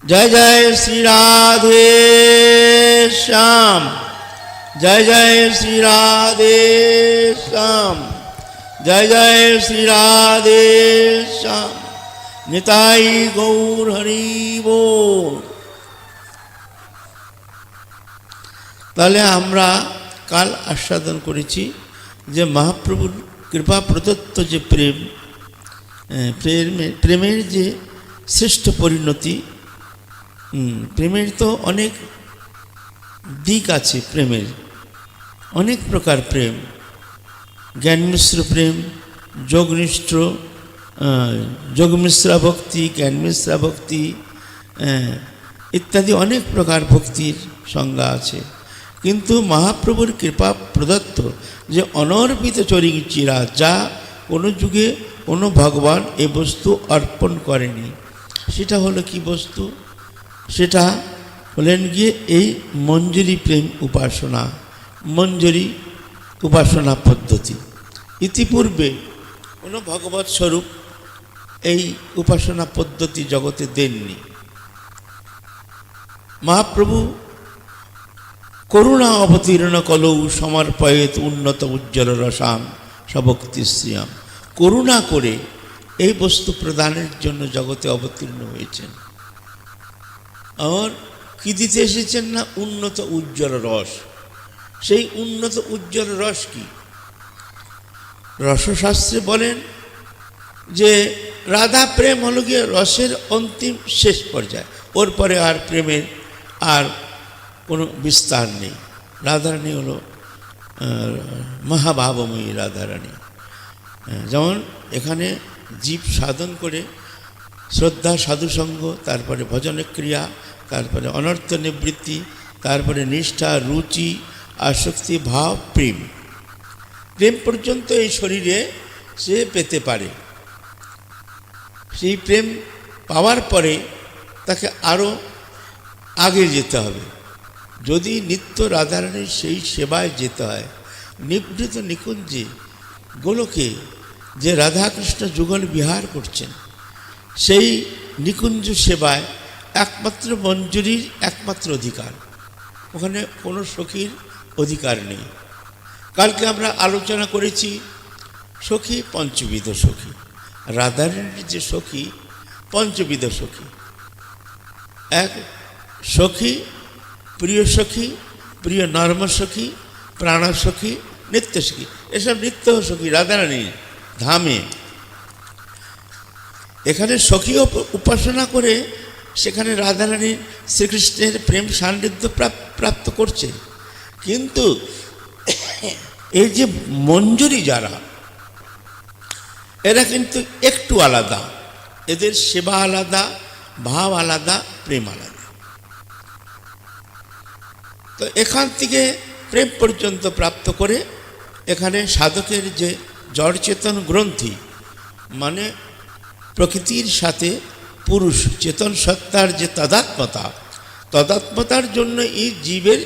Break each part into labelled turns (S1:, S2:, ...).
S1: जय जय श्री राधे श्याम, जय जय श्री राधे श्याम, जय जय श्री राधे श्याम, निताई गौर हरि बोल। তাহলে আমরা কাল আস্বাদন করেছি যে মহাপ্রভুর কৃপা প্রদত্ত যে প্রেম, প্রেমের যে শ্রেষ্ঠ পরিণতি। প্রেমের তো অনেক দিক আছে, প্রেমের অনেক প্রকার প্রেম, জ্ঞানমিশ্র প্রেম, যোগনিষ্ঠ, যোগমিশ্রা ভক্তি, জ্ঞানমিশ্রা ভক্তি ইত্যাদি অনেক প্রকার ভক্তির সংজ্ঞা আছে। কিন্তু মহাপ্রভুর কৃপা প্রদত্ত যে অনর্পিত চরিচিরা, যা কোনো যুগে কোনো ভগবান এ বস্তু অর্পণ করেনি, সেটা হলো কি বস্তু? সেটা হলেন গিয়ে এই মঞ্জুরি প্রেম উপাসনা, মঞ্জুরি উপাসনা পদ্ধতি। ইতিপূর্বে কোনো ভগবৎ স্বরূপ এই উপাসনা পদ্ধতি জগতে দেননি। মহাপ্রভু করুণা অবতীর্ণ কলৌ সমর্পয়েত উন্নত উজ্জ্বল রসাম সভক্তি শ্রিয়াম, করুণা করে এই বস্তু প্রদানের জন্য জগতে অবতীর্ণ হয়েছেন। আর কি দিতে এসেছেন না? উন্নত উজ্জ্বল রস। সেই উন্নত উজ্জ্বল রস কি? রসশাস্ত্রে বলেন যে রাধা প্রেম হলো গিয়ে রসের অন্তিম শেষ পর্যায়, ওর পরে আর প্রেমের আর কোনো বিস্তার নেই। রাধারানী হলো মহাভাবময়ী রাধারানী। যেমন এখানে জীব সাধন করে শ্রদ্ধা, সাধুসঙ্গ, তারপরে ভজনের ক্রিয়া, তারপরে অনর্থ নিবৃত্তি, তারপরে নিষ্ঠা, রুচি, আসক্তি, ভাব, প্রেম, প্রেম পর্যন্ত এই শরীরে সে পেতে পারে। সেই প্রেম পাওয়ার পরে তাকে আরও আগে যেতে হবে। যদি নিত্য রাধারানীর সেই সেবায় যেতে হয়, নিভৃত নিকুঞ্জে গোলকে যে রাধাকৃষ্ণ যুগল বিহার করছেন, সেই নিকুঞ্জ সেবায় একমাত্র মঞ্জুরির একমাত্র অধিকার, ওখানে কোনো সখীর অধিকার নেই। কালকে আমরা আলোচনা করেছি সখী পঞ্চবিধ সখী। রাধারানীর যে সখী পঞ্চবিধ সখী। এক সখী, প্রিয় সখী, প্রিয় নর্ম সখী, প্রাণ সখী, নিত্য সখী। এসব নিত্য সখী রাধারানীর ধামে। এখানে সখী উপাসনা করে সেখানে রাধারানীর শ্রীকৃষ্ণের প্রেম সান্নিধ্য প্রাপ্ত করছে। কিন্তু এই যে মঞ্জুরি যারা, এরা কিন্তু একটু আলাদা, এদের সেবা আলাদা, ভাব আলাদা, প্রেম আলাদা। তো এখান থেকে প্রেম পর্যন্ত প্রাপ্ত করে এখানে সাধকের যে জড়চেতন গ্রন্থি, মানে প্রকৃতির সাথে পুরুষ চেতন সত্তার যে তাদাত্মতা, তদাত্মতার জন্য এই জীবের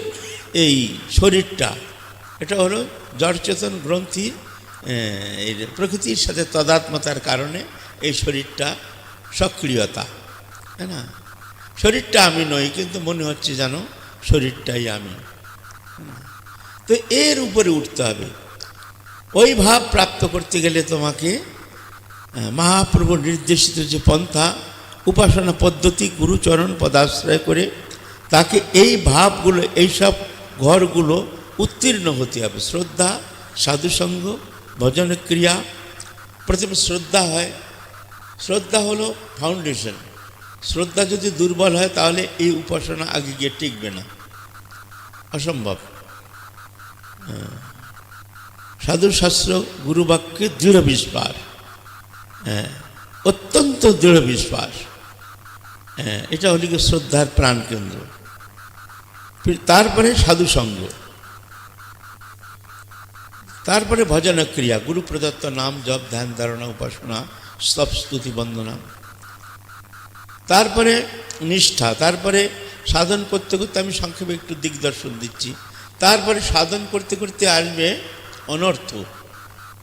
S1: এই শরীরটা, এটা হলো জড়চেতন গ্রন্থির এই প্রকৃতির সাথে তদাত্মতার কারণে এই শরীরটা সক্রিয়তা, তাই না? শরীরটা আমি নই, কিন্তু মনে হচ্ছে যেন শরীরটাই আমি। তো এর উপরে উঠতে হবে। ওই ভাব প্রাপ্ত করতে গেলে তোমাকে মহাপ্রভু নির্দেশিত যে পন্থা, উপাসনা পদ্ধতি, গুরুচরণ পদাশ্রয় করে তাকে এই ভাবগুলো, এইসব ঘরগুলো উত্তীর্ণ হতে হবে। শ্রদ্ধা, সাধুসঙ্গ, ভজন ক্রিয়া। প্রথমে শ্রদ্ধা হয়। শ্রদ্ধা হলো ফাউন্ডেশন। শ্রদ্ধা যদি দুর্বল হয় তাহলে এই উপাসনা আগে গিয়ে টিকবে না, অসম্ভব। সাধুশাস্ত্র, গুরুবাক্যে দৃঢ় বিশ্বাস, অত্যন্ত দৃঢ় বিশ্বাস, এটা হল কি শ্রদ্ধার প্রাণকেন্দ্র। তারপরে সাধুসঙ্গ, তারপরে ভজন ক্রিয়া, গুরু প্রদত্ত নাম, জপ, ধ্যান, ধারণা, উপাসনা, স্তব, স্তুতি, বন্দনা। তারপরে নিষ্ঠা। তারপরে সাধন করতে করতে, আমি সংক্ষেপে একটু দিগদর্শন দিচ্ছি, তারপরে সাধন করতে করতে আসবে অনর্থ।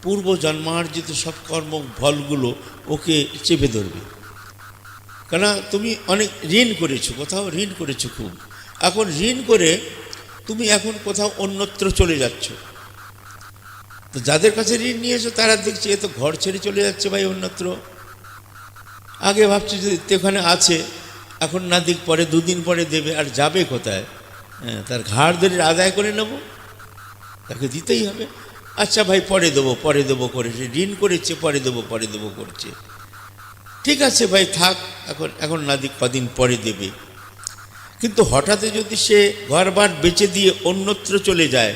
S1: পূর্ব জন্মার্জিত সব কর্ম ফলগুলো ওকে চেপে ধরবে। কেন তুমি অনেক ঋণ করেছো, কোথাও ঋণ করেছো খুব, এখন ঋণ করে তুমি এখন কোথাও অন্যত্র চলে যাচ্ছ। তো যাদের কাছে ঋণ নিয়েছো তারা দেখছে এ তো ঘর ছেড়ে চলে যাচ্ছে ভাই অন্যত্র। আগে ভাবছি যে ওখানে আছে, এখন না দিক পরে 2 দিন পরে দেবে, আর যাবে কোথায়? হ্যাঁ, তার ঘাড় ধরে আদায় করে নেব, তাকে দিতেই হবে। আচ্ছা ভাই পরে দেবো করে সে ঋণ করেছে, পরে দেবো করছে। ঠিক আছে ভাই থাক, এখন না দিক কদিন পরে দেবে। কিন্তু হঠাৎ যদি সে ঘরবার বেচে দিয়ে অন্যত্র চলে যায়,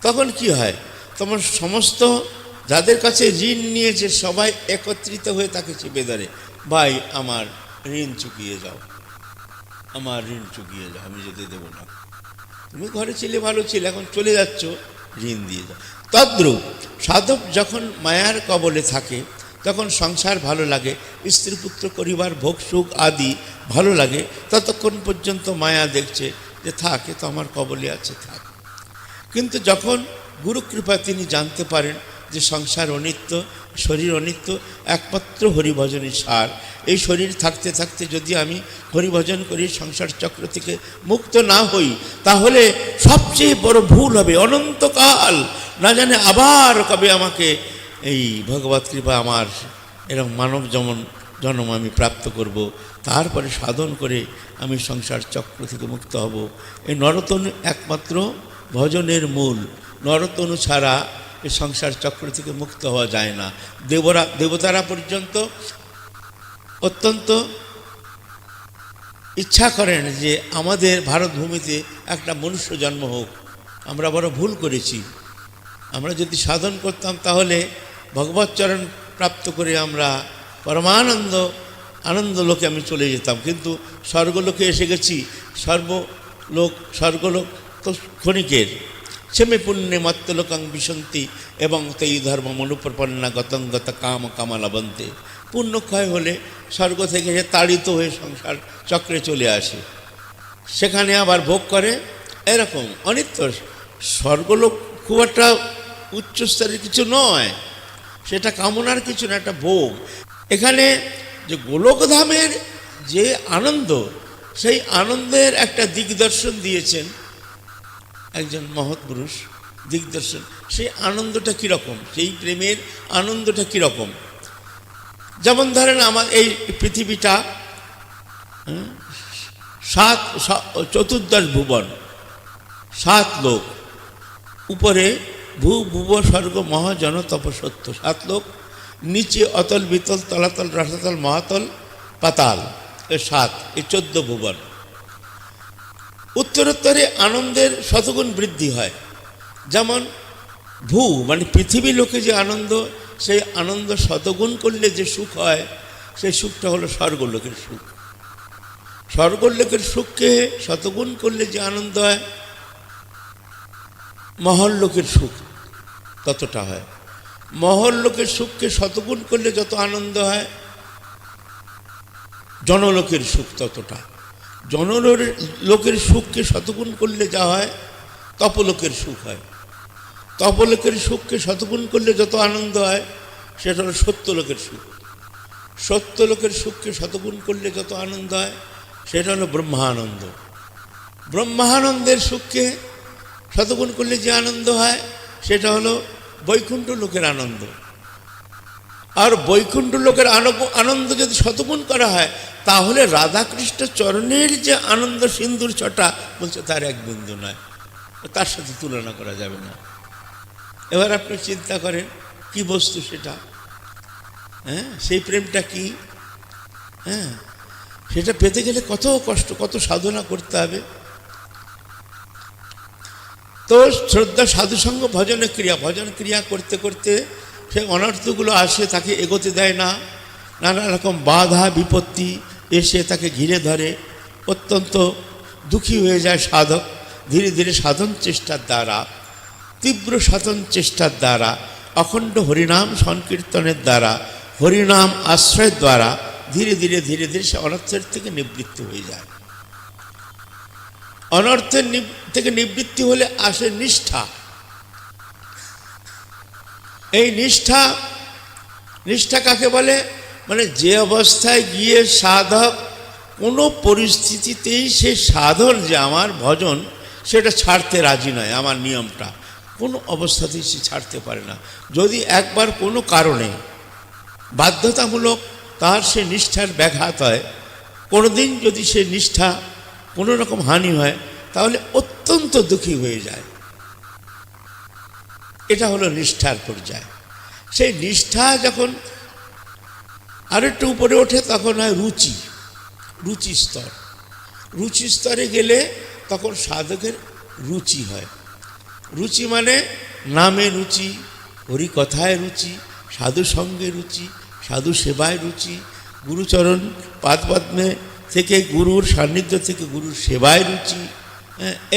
S1: তখন কি হয়? তখন সমস্ত যাদের কাছে ঋণ নিয়েছে সবাই একত্রিত হয়ে তাকে চেপে ধরে, ভাই আমার ঋণ চুকিয়ে যাও, আমার ঋণ চুকিয়ে যাও, আমি যেতে দেবো না। তুমি ঘরে ছিলে, ভালো ছিলে, এখন চলে যাচ্ছ, ঋণ দিয়ে যাও। তদ্রূপ সাধক যখন মায়ার কবলে থাকে তখন সংসার ভালো লাগে, স্ত্রী পুত্র পরিবার ভোগ সুখ আদি ভালো লাগে, ততক্ষণ পর্যন্ত মায়া দেখছে যে থাক, এ তো আমার কবলে আছে, থাক। কিন্তু যখন গুরুকৃপা তিনি জানতে পারেন যে সংসার অনিত্য, শরীর অনিত্য, একমাত্র হরিভজনই সার। এই শরীর থাকতে থাকতে যদি আমি হরিভজন করি, সংসার চক্র থেকে মুক্ত না হই, তাহলে সবচেয়ে বড় ভুল হবে। অনন্তকাল না জানে আবার কবে আমাকে এই ভগবৎ কৃপা আমার এরকম মানব জন্ম আমি প্রাপ্ত করব, তারপরে সাধন করে আমি সংসার চক্র থেকে মুক্ত হব। এই নরতনু একমাত্র ভজনের মূল। নরতনু ছাড়া এই সংসার চক্র থেকে মুক্ত হওয়া যায় না। দেবতারা পর্যন্ত অত্যন্ত ইচ্ছা করেন যে আমাদের ভারত ভূমিতে একটা মনুষ্য জন্ম হোক। আমরা বড় ভুল করেছি। আমরা যদি সাধন করতাম তাহলে ভগবৎ চরণ প্রাপ্ত করে আমরা আনন্দ লোকে আমি চলে যেতাম। কিন্তু স্বর্গলোকে এসে গেছি। স্বর্গলোক তো ক্ষণিকের। সেমে পুণ্যে মত্তলোকাং বিশন্তি এবং তৈ ধর্ম মনুপ্রপন্না গতঙ্গত কামালাবন্তে। পুণ্যক্ষয় হলে স্বর্গ থেকে সে তাড়িত হয়ে সংসার চক্রে চলে আসে, সেখানে আবার ভোগ করে। এরকম অনিত্য। স্বর্গলোক খুব একটা উচ্চস্তরের কিছু নয়, সেটা কামনার কিছু না, একটা ভোগ। এখানে যে গোলকধামের যে আনন্দ, সেই আনন্দের একটা দিগদর্শন দিয়েছেন একজন মহৎ পুরুষ। দিগদর্শন, সেই আনন্দটা কীরকম, সেই প্রেমের আনন্দটা কীরকম। যেমন ধরেন আমার এই পৃথিবীটা 14 ভুবন, 7 লোক, উপরে ভূ স্বর্গ মহাজন তপসত্য 7 লোক, নিচে অতল বিতল তলাতল রসাতল মহাতল পাতাল, এই 7, এই 14 ভুবন। উত্তরোত্তরে আনন্দের শতগুণ বৃদ্ধি হয়। যেমন মানে পৃথিবী লোকে যে আনন্দ, সেই আনন্দ শতগুণ করলে যে সুখ হয়, সেই সুখটা হলো স্বর্গলোকের সুখ। স্বর্গলোকের সুখকে শতগুণ করলে যে আনন্দ হয়, মহল্লোকের সুখ ততটা হয়। মহল্লোকের সুখকে শতগুণ করলে যত আনন্দ হয়, জনলোকের সুখ ততটা। জনলোকের সুখকে শতগুণ করলে যা হয়, তপলোকের সুখ হয়। তপলোকের সুখকে শতগুণ করলে যত আনন্দ হয়, সেটা হলো সত্যলোকের সুখ। সত্যলোকের সুখকে শতগুণ করলে যত আনন্দ হয়, সেটা হলো ব্রহ্মানন্দ। ব্রহ্মানন্দের সুখকে শতগুণ করলে যে আনন্দ হয়, সেটা হলো বৈকুণ্ঠ লোকের আনন্দ। আর বৈকুণ্ঠ লোকের আনন্দ যদি শতগুণ করা হয়, তাহলে রাধাকৃষ্ণ চরণের যে আনন্দ সিন্দুর ছটা, বলছে তার এক বিন্দু নয়, তার সাথে তুলনা করা যাবে না। এবার আপনি চিন্তা করেন কি বস্তু সেটা, হ্যাঁ, সেই প্রেমটা কি, হ্যাঁ, সেটা পেতে গেলে কত কষ্ট, কত সাধনা করতে হবে। তো শ্রদ্ধা সাধুসঙ্গ ভজন ক্রিয়া করতে করতে সে অনর্থগুলো আসে, তাকে এগোতে দেয় না। নানা রকম বাধা বিপত্তি এসে তাকে ঘিরে ধরে। অত্যন্ত দুঃখী হয়ে যায় সাধক। ধীরে ধীরে সাধন চেষ্টার দ্বারা, তীব্র সাধন চেষ্টার দ্বারা, অখণ্ড হরিনাম সংকীর্তনের দ্বারা, হরিনাম আশ্রয়ের দ্বারা ধীরে ধীরে সে অনর্থের থেকে নিবৃত্ত হয়ে যায়। অনর্থের থেকে নিবৃত্তি হলে আসে নিষ্ঠা। এই নিষ্ঠা কাকে বলে? মানে যে অবস্থায় গিয়ে সাধক কোনো পরিস্থিতিতেই সে সাধন যে আমার ভজন সেটা ছাড়তে রাজি নয়, আমার নিয়মটা কোনো অবস্থাতেই সে ছাড়তে পারে না। যদি একবার কোনো কারণে বাধ্যতামূলক তার সে নিষ্ঠার ব্যাঘাত হয়, কোনো দিন যদি সে নিষ্ঠা কোনো রকম হানি হয়, তাহলে অত্যন্ত দুঃখী হয়ে যায়। এটা হলো নিষ্ঠার পর্যায়। সেই নিষ্ঠা যখন আরেকটু উপরে ওঠে তখন হয় রুচি, রুচি স্তর। রুচি স্তরে গেলে তখন সাধকের রুচি হয়। রুচি মানে নামে রুচি, হরিকথায় রুচি, সাধু সঙ্গে রুচি, সাধু সেবায় রুচি, গুরুচরণ পাদপদ্মে থেকে গুরুর সান্নিধ্য থেকে গুরুর সেবায় রুচি।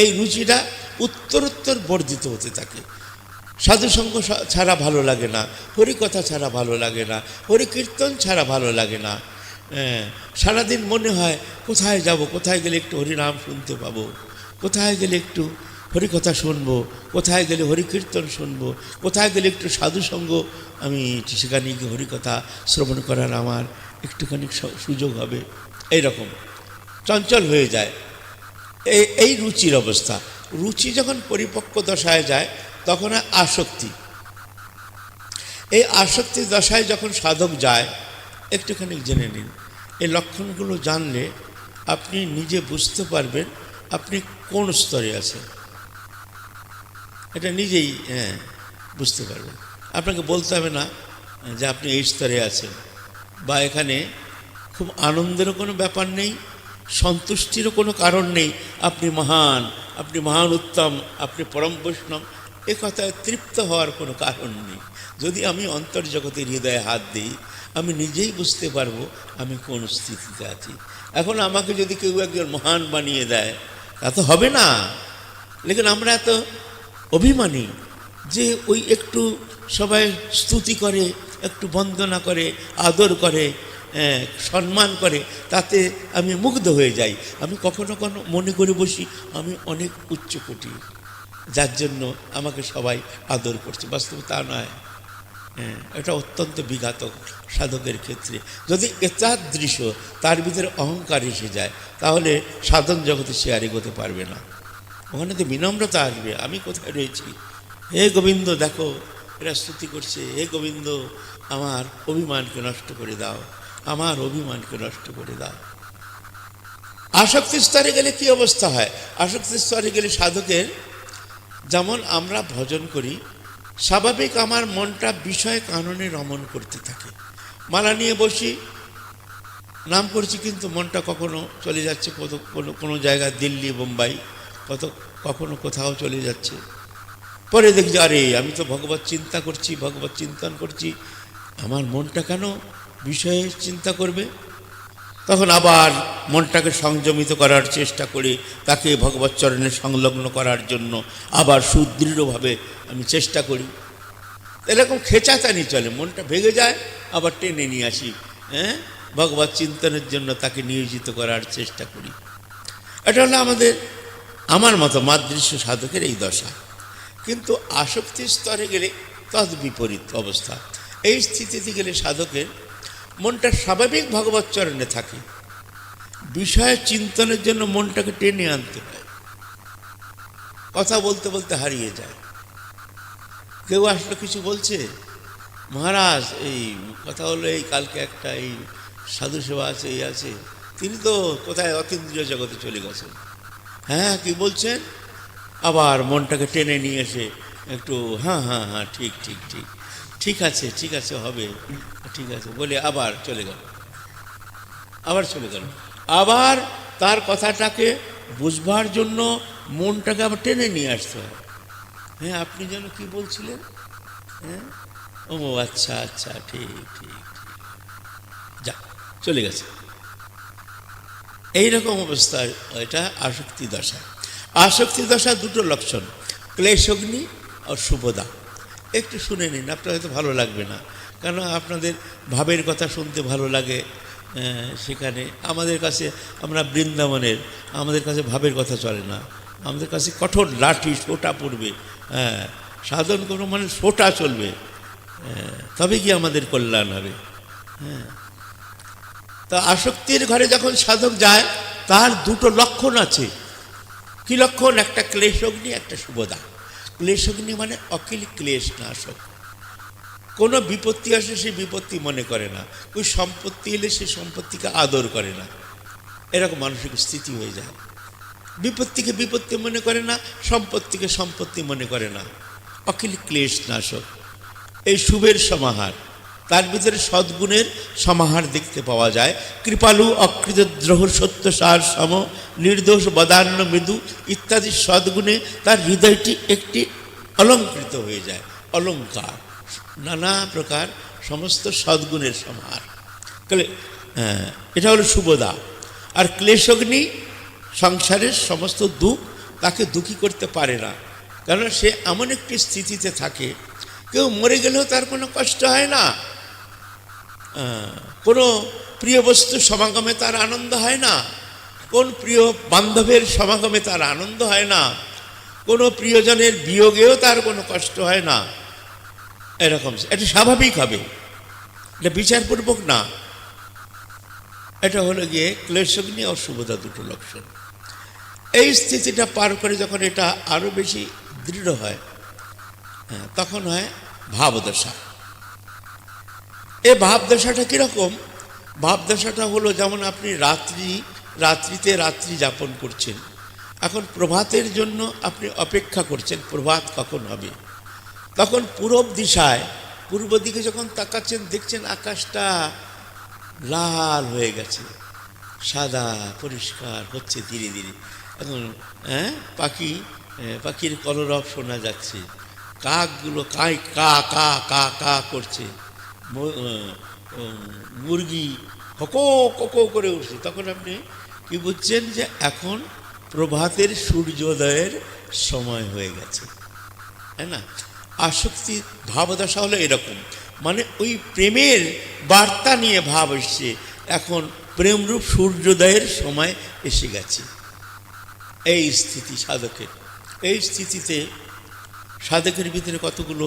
S1: এই রুচিটা উত্তরোত্তর বর্ধিত হতে থাকে। সাধুসঙ্গ ছাড়া ভালো লাগে না, হরিকথা ছাড়া ভালো লাগে না, হরিকীর্তন ছাড়া ভালো লাগে না। সারাদিন মনে হয় কোথায় যাব, কোথায় গেলে একটু হরিনাম শুনতে পাবো, কোথায় গেলে একটু হরিকথা শুনবো, কোথায় গেলে হরিকীর্তন শুনবো, কোথায় গেলে একটু সাধুসঙ্গ আমি সেখানে গিয়ে হরিকথা শ্রবণ করার আমার একটুখানি সুযোগ হবে। এইরকম চঞ্চল হয়ে যায়। এই রুচির অবস্থা। রুচি যখন পরিপক্ক দশায় যায় তখন আসক্তি। এই আসক্তি দশায় যখন সাধক যায়, একটুখানি জেনে নিন। এই লক্ষণগুলো জানলে আপনি নিজে বুঝতে পারবেন আপনি কোন স্তরে আছেন। এটা নিজেই বুঝতে পারবেন। আপনাকে বলতে হবে না যে আপনি এই স্তরে আছেন, বা এখানে খুব আনন্দেরও কোনো ব্যাপার নেই, সন্তুষ্টিরও কোনো কারণ নেই। আপনি মহান, আপনি মহান উত্তম, আপনি পরম বৈষ্ণব, এ কথায় তৃপ্ত হওয়ার কোনো কারণ নেই। যদি আমি অন্তর্জগতের হৃদয়ে হাত দিই, আমি নিজেই বুঝতে পারবো আমি কোন স্থিতিতে আছি। এখন আমাকে যদি কেউ একজন মহান বানিয়ে দেয় তা তো হবে না। লেকিন আমরা এত অভিমানী যে ওই একটু সবাই স্তুতি করে, একটু বন্দনা করে, আদর করে, সম্মান করে, তাতে আমি মুগ্ধ হয়ে যাই। আমি কখনো কখনো মনে করে বসি আমি অনেক উচ্চকোটি, যার জন্য আমাকে সবাই আদর করছে। বাস্তবে তা নয়। এটা অত্যন্ত বিঘাতক সাধকের ক্ষেত্রে। যদি এতাদৃশ্য তার ভিতরে অহংকার এসে যায়, তাহলে সাধন জগতে সে আর এগোতে পারবে না। ওখানে তো বিনম্রতা আসবে, আমি কোথায় রয়েছি, হে গোবিন্দ দেখো এরা স্তুতি করছে, হে গোবিন্দ আমার অভিমানকে নষ্ট করে দাও, আমার অভিমানকে নষ্ট করে দাও। আসক্তি স্তরে গেলে কি অবস্থা হয়? আসক্তি স্তরে গেলে সাধকের, যেমন আমরা ভজন করি, স্বাভাবিক আমার মনটা বিষয় কাননে রমণ করতে থাকে। মালা নিয়ে বসি, নাম করছি, কিন্তু মনটা কখনো চলে যাচ্ছে কোনো জায়গা, দিল্লি বোম্বাই, কখনো কোথাও চলে যাচ্ছে। পরে দেখছি আরে আমি তো ভগবত চিন্তা করছি, ভগবত চিন্তন করছি, আমার মনটা কেন বিষয়ে চিন্তা করবে? তখন আবার মনটাকে সংযমিত করার চেষ্টা করি, তাকে ভগবত চরণে সংলগ্ন করার জন্য আবার সুদৃঢ়ভাবে আমি চেষ্টা করি। এরকম খেঁচাতানি চলে, মনটা ভেঙে যায়, আবার টেনে নিয়ে আসি, ভগবত চিন্তনের জন্য তাকে নিয়োজিত করার চেষ্টা করি। এটা হলো আমার মতো মাদৃশ্য সাধকের এই দশা। কিন্তু আসক্তির স্তরে গেলে তদ বিপরীত অবস্থা। এই স্থিতিতে গেলে সাধকের মনটা স্বাভাবিক ভগবত চরণে থাকে, বিষয় চিন্তনের জন্য মনটাকে টেনে আনতে হয়। কথা বলতে বলতে হারিয়ে যায়। কেউ আসলে কিছু বলছে, মহারাজ এই কথা হলো, এই কালকে একটা এই সাধু সেবা আছে, এই আছে, তিনি তো কোথায় অতীন্দ্রিয় জগতে চলে গেছেন। হ্যাঁ কি বলছেন? আবার মনটাকে টেনে নিয়ে এসে একটু হ্যাঁ হ্যাঁ হ্যাঁ ঠিক ঠিক ঠিক ঠিক আছে, ঠিক আছে, হবে, ঠিক আছে বলে আবার চলে গেল, আবার তার কথাটাকে বুঝবার জন্য মনটাকে আবার টেনে নিয়ে আসতে হয়। হ্যাঁ আপনি যেন কি বলছিলেন? হ্যাঁ ও আচ্ছা আচ্ছা ঠিক ঠিক ঠিক, যা চলে গেছে। এইরকম অবস্থায় এটা আসক্তি দশা। আসক্তি দশা দুটো লক্ষণ, ক্লেশগ্নি আর শুভদা। একটু শুনে নিন, আপনার হয়তো ভালো লাগবে না, কারণ আপনাদের ভাবের কথা শুনতে ভালো লাগে। সেখানে আমাদের কাছে, আমরা বৃন্দাবনের, আমাদের কাছে ভাবের কথা চলে না, আমাদের কাছে কঠোর লাঠি সোটা পড়বে। সাধন কোনো মানে সোটা চলবে, তবে কি আমাদের কল্যাণ হবে। তা আসক্তির ঘরে যখন সাধক যায় তার দুটো লক্ষণ আছে। কি লক্ষণ? একটা ক্লেশগ্নি, একটা শুভদা। ক্লেশগ্নি মানে অখিল ক্লেশ নাশক। কোনো বিপত্তি আসে সে বিপত্তি মনে করে না, ওই সম্পত্তি এলে সে সম্পত্তিকে আদর করে না, এরকম মানসিক স্থিতি হয়ে যায়। বিপত্তিকে বিপত্তি মনে করে না, সম্পত্তিকে সম্পত্তি মনে করে না, অখিল ক্লেশ নাশক। এই শুভের সমাহার, তার ভিতরে সদ্গুণের সমাহার দেখতে পাওয়া যায়। কৃপালু, অকৃতদ্রোহ, সত্যসার, সম, নির্দোষ, বদান্য, মৃদু ইত্যাদি সদ্গুণে তার হৃদয়টি একটি অলঙ্কৃত হয়ে যায়। অলঙ্কার, নানা প্রকার সমস্ত সদ্গুণের সমাহার। এটা হলো শুভদা। আর ক্লেশগ্নি সংসারের সমস্ত দুঃখ তাকে দুঃখী করতে পারে না, কারণ সে এমন একটি স্থিতিতে থাকে, কেউ মরে গেলেও তার কোনো কষ্ট হয় না, কোনো প্রিয় বস্তুর সমাগমে তার আনন্দ হয় না, কোন প্রিয় বান্ধবের সমাগমে তার আনন্দ হয় না, কোনো প্রিয়জনের বিয়োগেও তার কোনো কষ্ট হয় না। এরকম এটা স্বাভাবিক হবে, এটা বিচারপূর্বক না। এটা হলো গিয়ে ক্লেশগ্নি ও শুভদা দুটো লক্ষণ। এই স্থিতিটা পার করে যখন এটা আরও বেশি দৃঢ় হয়, তখন হয় ভাবদশা। এই ভাবদশাটা কীরকম? ভাবদশাটা হলো যেমন আপনি রাত্রিতে রাত্রি যাপন করছেন, এখন প্রভাতের জন্য আপনি অপেক্ষা করছেন প্রভাত কখন হবে। তখন পূরব দিশায়, পূর্ব দিকে যখন তাকাচ্ছেন দেখছেন আকাশটা লাল হয়ে গেছে, সাদা পরিষ্কার হচ্ছে ধীরে ধীরে। এখন পাখির কলরব শোনা যাচ্ছে, কাকগুলো কা কা কা কা করছে, মুরগি হকো কোকো করে উঠছে। তখন আপনি কি বুঝছেন যে এখন প্রভাতের সূর্যোদয়ের সময় হয়ে গেছে, তাই না? আসক্তি ভাবদশা হলো এরকম, মানে ওই প্রেমের বার্তা নিয়ে ভাব এসছে, এখন প্রেমরূপ সূর্যোদয়ের সময় এসে গেছে। এই স্থিতি সাধকের। এই স্থিতিতে সাধকের ভিতরে কতগুলো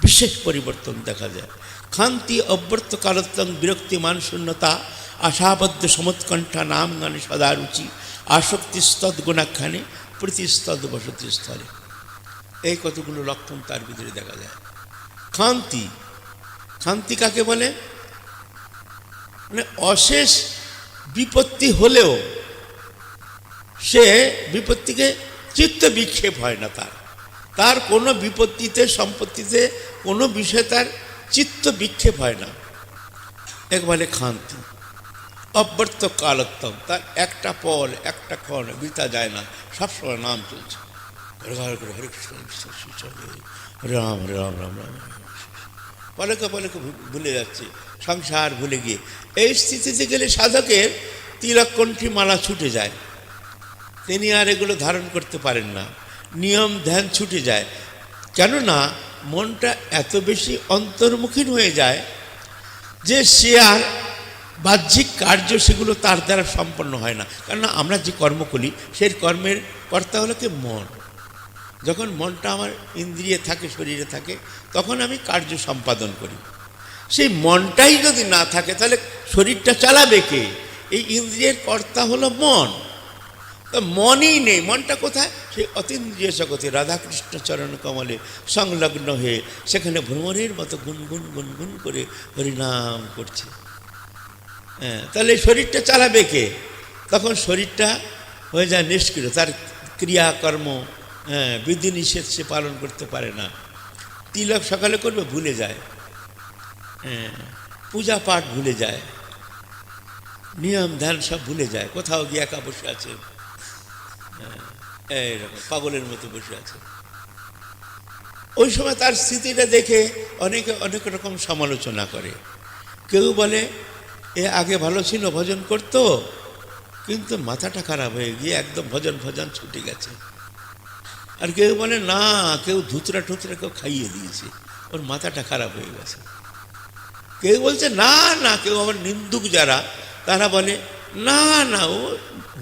S1: বিশেষ পরিবর্তন দেখা যায়। খান্তি, অব্যর্থ কালত্বং, বিরক্তি, মান শূন্যতা, আশাবদ্ধ সমৎকণ্ঠা, নাম গানে সদা রুচি, আসক্তি স্তদ্গুণাখ্যানে, প্রতিস্তদ বসতি স্থলে। এই কতগুলো লক্ষণ তার ভিতরে দেখা যায়। খান্তি, খান্তি কাকে বলে? মানে অশেষ বিপত্তি হলেও সে বিপত্তিকে চিত্ত বিক্ষেপ হয় না, তার কোনো বিপত্তিতে সম্পত্তিতে কোনো বিষয়ে তার চিত্ত বিক্ষেপ হয় না, এক বলে খান্তি। অব্যর্থ কালোত্তম, তার একটা পল একটা ক্ষণ বৃথা যায় না, সবসময় নাম চলছে, হরে কৃষ্ণ হরে রাম হরে রাম রাম রাম, পলকে পলকে ভুলে যাচ্ছে, সংসার ভুলে গিয়ে। এই স্থিতিতে গেলে সাধকের তিলকণ্ঠী মালা ছুটে যায়, তিনি আর এগুলো ধারণ করতে পারেন না, নিয়ম ধ্যান ছুটে যায়। কেননা মনটা এত বেশি অন্তর্মুখী হয়ে যায় যে সে আর বাহ্যিক কার্য সেগুলো তার দ্বারা সম্পন্ন হয় না। কেননা আমরা যে কর্ম করি সেই কর্মের কর্তা হলো কি মন। যখন মনটা আমার ইন্দ্রিয়ে থাকে, শরীরে থাকে, তখন আমি কার্য সম্পাদন করি। সেই মনটাই যদি না থাকে তাহলে শরীরটা চালাবে কে? এই ইন্দ্রিয়ের কর্তা হলো মন। তো মনই নেই, মনটা কোথায়? সেই অতীন্দ্রিয় জগতে রাধাকৃষ্ণ চরণ কমলে সংলগ্ন হয়ে সেখানে ভ্রমরের মতো গুনগুন গুনগুন করে হরিনাম করছে। তাহলে শরীরটা চালাবে কে? তখন শরীরটা হয়ে যায় নিষ্ক্রিয়, তার ক্রিয়াকর্ম বিধিনিষেধ সে পালন করতে পারে না। তিলক সকালে করবে ভুলে যায়, পূজা পাঠ ভুলে যায়, নিয়ম ধ্যান সব ভুলে যায়, কোথাও গিয়ে একা বসে আছে, এইরকম পাগলের মতো বসে আছে। ওই সময় তার স্থিতিটা দেখে অনেকে অনেক রকম সমালোচনা করে। কেউ বলে এ আগে ভালো ছিল, ভজন করতো, কিন্তু মাথাটা খারাপ হয়ে গিয়ে একদম ভজন ভজন ছুটে গেছে। আর কেউ বলে না, কেউ ধুতরা ঠুতরা কেউ খাইয়ে দিয়েছে, ওর মাথাটা খারাপ হয়ে গেছে। কেউ বলছে না না, কেউ আবার নিন্দুক যারা তারা বলে না না, ও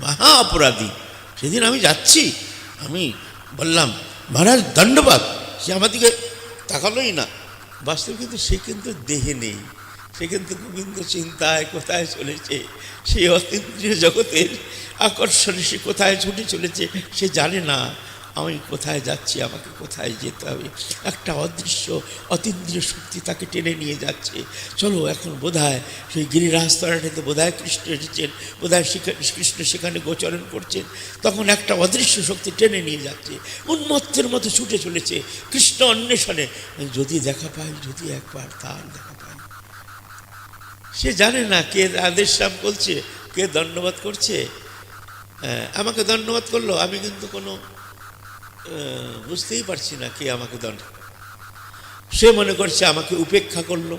S1: মহা অপরাধী। সেদিন আমি যাচ্ছি, আমি বললাম মহারাজ দণ্ডবাদ, সে আমার দিকে তাকালোই না। বাস্তবে কিন্তু সে কিন্তু দেহে নেই, সে কিন্তু গোবিন্দ চিন্তায় কোথায় চলেছে, সেই অতীন্দ্রিয় জগতের আকর্ষণে সে কোথায় ছুটে চলেছে সে জানে না আমি কোথায় যাচ্ছি, আমাকে কোথায় যেতে হবে। একটা অদৃশ্য অতীন্দ্রিয় শক্তি তাকে টেনে নিয়ে যাচ্ছে। চলো এখন বোধহয় সেই গিরিরাজ তরাটিতে বোধহয় কৃষ্ণ এসেছেন, বোধহয় কৃষ্ণ সেখানে গোচরণ করছেন। তখন একটা অদৃশ্য শক্তি টেনে নিয়ে যাচ্ছে, উন্মত্তের মতো ছুটে চলেছে কৃষ্ণ অন্বেষণে। যদি দেখা পাই, যদি একবার তার দেখা পাই। সে জানে না কে আদেশ নাম করছে, কে দণ্ডবাদ করছে। আমাকে দণ্ডবাদ করলো, আমি কিন্তু কোনো বুঝতেই পারছি না কে আমাকে দণ্ড। সে মনে করছে আমাকে উপেক্ষা করলো।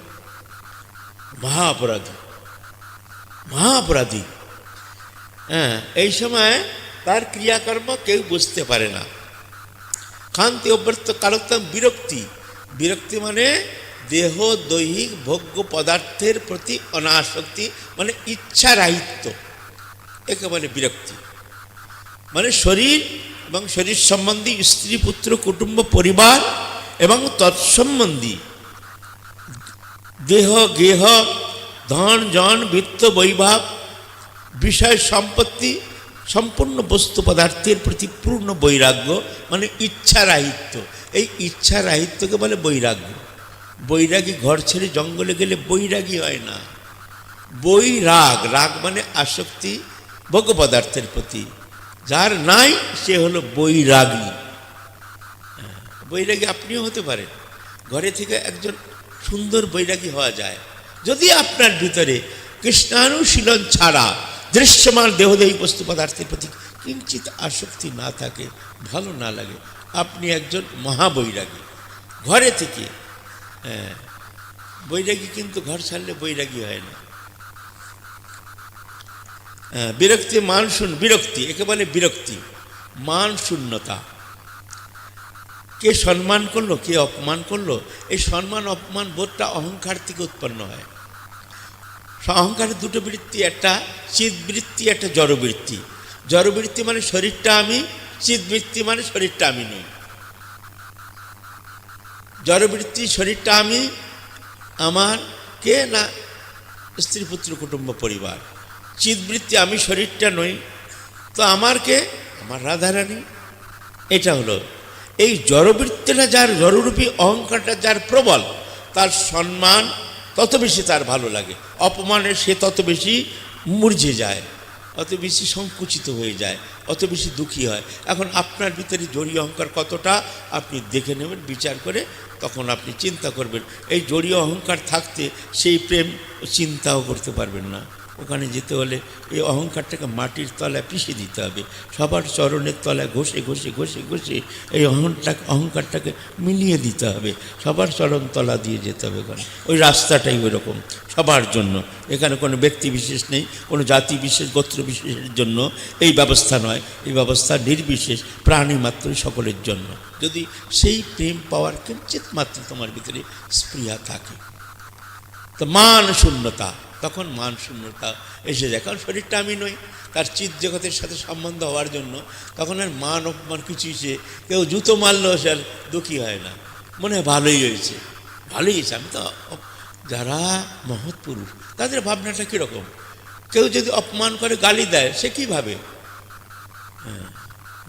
S1: মহা অপরাধী, মহা অপরাধী। এই সময় তার ক্রিয়াকর্ম কেউ বুঝতে পারে না। খান্তি অভ্যর্থ কালোত্তম বিরক্তি। বিরক্তি মানে দেহ দৈহিক ভোগ্য পদার্থের প্রতি অনাসক্তি, মানে ইচ্ছারাহিত্য, একে বলে বিরক্তি। মানে শরীর এবং শরীর সম্বন্ধী স্ত্রী পুত্র কুটুম্ব পরিবার এবং তৎসম্বন্ধী দেহ গেহ ধন জন বৃত্ত বৈভব বিষয় সম্পত্তি সম্পূর্ণ বস্তু পদার্থের প্রতি পূর্ণ বৈরাগ্য, মানে ইচ্ছারাহিত্য। এই ইচ্ছারাহিত্যকে বলে বৈরাগ্য। বৈরাগী ঘর ছেড়ে জঙ্গলে গেলে বৈরাগী হয় না, বৈরাগ। রাগ মানে আসক্তি ভোগ্য পদার্থের প্রতি। যার নাই সে হলো বৈরাগী। বৈরাগী আপনিও হতে পারেন, ঘরে থেকে একজন সুন্দর বৈরাগী হওয়া যায় যদি আপনার ভিতরে কৃষ্ণানুশীলন ছাড়া দৃশ্যমান দেহদেহী বস্তু পদার্থের প্রতি কিঞ্চিত আসক্তি না থাকে, ভালো না লাগে, আপনি একজন মহাবৈরাগী ঘরে থেকে। বৈরাগী কিন্তু ঘর ছাড়লে বৈরাগী হয় না। বিরক্তি মান শূন্য, বিরক্তি একে বলে বিরক্তি, মান শূন্যতা। কে সম্মান করলো, কে অপমান করলো, এই সম্মান অপমান বোধটা অহংকার থেকে উৎপন্ন হয়। অহংকারের দুটো বৃত্তি, একটা চিৎবৃত্তি, একটা জড়বৃত্তি। জড়বৃত্তি মানে শরীরটা আমি, চিৎবৃত্তি মানে শরীরটা আমি নই। জড়বৃত্তি শরীরটা আমি, আমার কে না স্ত্রী পুত্র কুটুম্ব পরিবার। চিৎবৃত্তি আমি শরীরটা নই, তো আমার কে, আমার রাধারানী। এটা হলো এই জড়বৃত্তিটা যার, জড়রূপী অহংকারটা যার প্রবল, তার সম্মান তত বেশি তার ভালো লাগে, অপমানে সে তত বেশি মূর্ঝে যায়, অত বেশি সংকুচিত হয়ে যায়, অত বেশি দুঃখী হয়। এখন আপনার ভিতরে জড়ীয় অহংকার কতটা আপনি দেখে নেবেন, বিচার করে তখন আপনি চিন্তা করবেন। এই জড়ীয় অহংকার থাকতে সেই প্রেম চিন্তাও করতে পারবেন না। ওখানে যেতে হলে এই অহংকারটাকে মাটির তলায় পিষে দিতে হবে, সবার চরণের তলায় ঘষে ঘষে ঘষে ঘষে এই অহংকারটাকে মিলিয়ে দিতে হবে, সবার চরণ তলা দিয়ে যেতে হবে। ওখানে ওই রাস্তাটাই ওই রকম সবার জন্য। এখানে কোনো ব্যক্তি বিশেষ নেই, কোনো জাতি বিশেষ গোত্র বিশেষের জন্য এই ব্যবস্থা নয়, এই ব্যবস্থা নির্বিশেষ প্রাণী মাত্রই সকলের জন্য। যদি সেই প্রেম পাওয়ার কিঞ্চিত মাত্র তোমার ভিতরে স্পৃহা থাকে, তো মান শূন্যতা, তখন মান শূন্যতা এসে যায়। কারণ শরীরটা আমি নই, তার চিৎ জগতের সাথে সম্বন্ধ হওয়ার জন্য তখন আর মান অপমান কিছুই, সে কেউ জুতো মারলেও সে আর দুঃখী হয় না, মনে হয় ভালোই হয়েছে, ভালোই হয়েছে। আমি তো, যারা মহৎ পুরুষ তাদের ভাবনাটা কীরকম, কেউ যদি অপমান করে গালি দেয় সে কী ভাবে, হ্যাঁ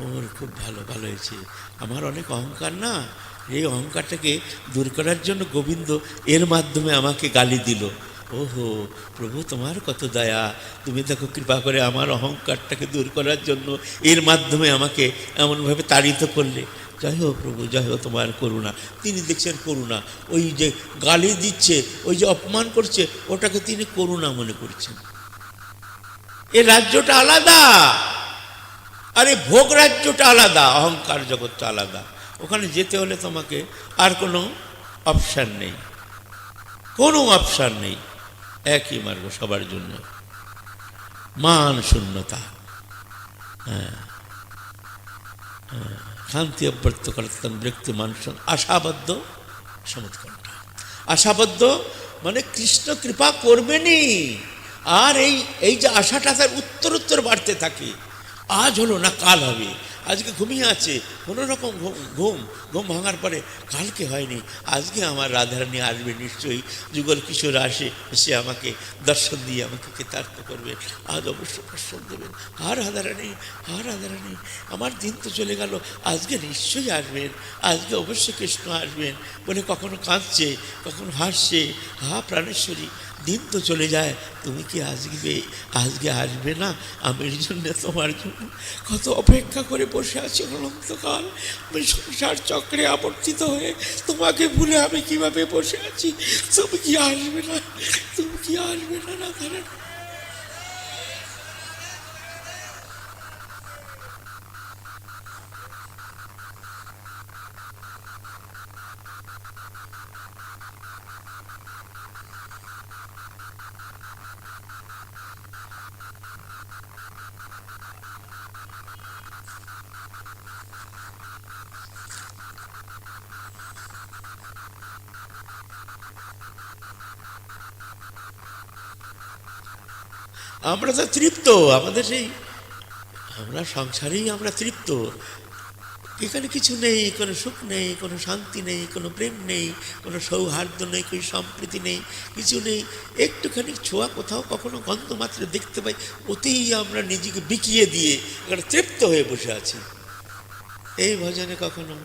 S1: ওর খুব ভালো, ভালো হয়েছে, আমার অনেক অহংকার না, এই অহংকারটাকে দূর করার জন্য গোবিন্দ এর মাধ্যমে আমাকে গালি দিল। ওহো প্রভু তোমার কত দয়া, তুমি দেখো কৃপা করে আমার অহংকারটাকে দূর করার জন্য এর মাধ্যমে আমাকে এমনভাবে তাড়িত করলে। জয় হোক প্রভু, জয় হোক তোমার করুণা। তিনি দেখছেন করুণা, ওই যে গালি দিচ্ছে, ওই যে অপমান করছে, ওটাকে তিনি করুণা মনে করছেন। এই রাজ্যটা আলাদা, আরে ভোগ রাজ্যটা আলাদা, অহংকার জগৎটা আলাদা। ওখানে যেতে হলে তোমাকে আর কোনো অপশান নেই, কোনো অপশান নেই, একই মার্গ সবার জন্য। মান শূন্যতা, শান্তি অভ্যর্থ করতাম ব্যক্তি মানুষ আশাবদ্ধ সমুৎকণ্ঠ। আশাবদ্ধ মানে কৃষ্ণ কৃপা করবেনই, আর এই যে আশাটা তার উত্তর উত্তর বাড়তে থাকে। আজ হলো না কাল হবে, আজকে ঘুমিয়ে আছে, কোনো রকম ঘুম ঘুম ভাঙার পরে কালকে হয়নি, আজকে আমার রাধারানী আসবে নিশ্চয়ই, যুগল কিশোর এসে আমাকে দর্শন দিয়ে আমাকে কৃতার্থ করবেন, আজ অবশ্য দর্শন দেবেন। আর রাধারানী, আর রাধারানী, আমার দিন তো চলে গেল, আজকে নিশ্চয়ই আসবেন, আজকে অবশ্যই কৃষ্ণ আসবেন বলে কখনো কাঁদছে, কখনো হাসছে। হা প্রাণেশ্বরী, দিন তো চলে যায়, তুমি কি আজকে আসবে না? আমি এর জন্য তোমার জন্য কত অপেক্ষা করে বসে আছি অনন্তকাল। আমি সংসার চক্রে আবর্তিত হয়ে তোমাকে ভুলে আমি কিভাবে বসে আছি, তুমি কি আসবে না? তুমি কি আসবে না রাধারানী? আমরা তো তৃপ্ত, আমাদের সেই আমরা সংসারেই আমরা তৃপ্ত। এখানে কিছু নেই, কোনো সুখ নেই, কোনো শান্তি নেই, কোনো প্রেম নেই, কোনো সৌহার্দ্য নেই, কোনো সম্প্রীতি নেই, কিছু নেই। একটুখানি ছোঁয়া কোথাও কখনো গন্ধ মাত্র দেখতে পাই, ওতেই আমরা নিজেকে বিকিয়ে দিয়ে এখানে তৃপ্ত হয়ে বসে আছি। এই ভজনে কখনো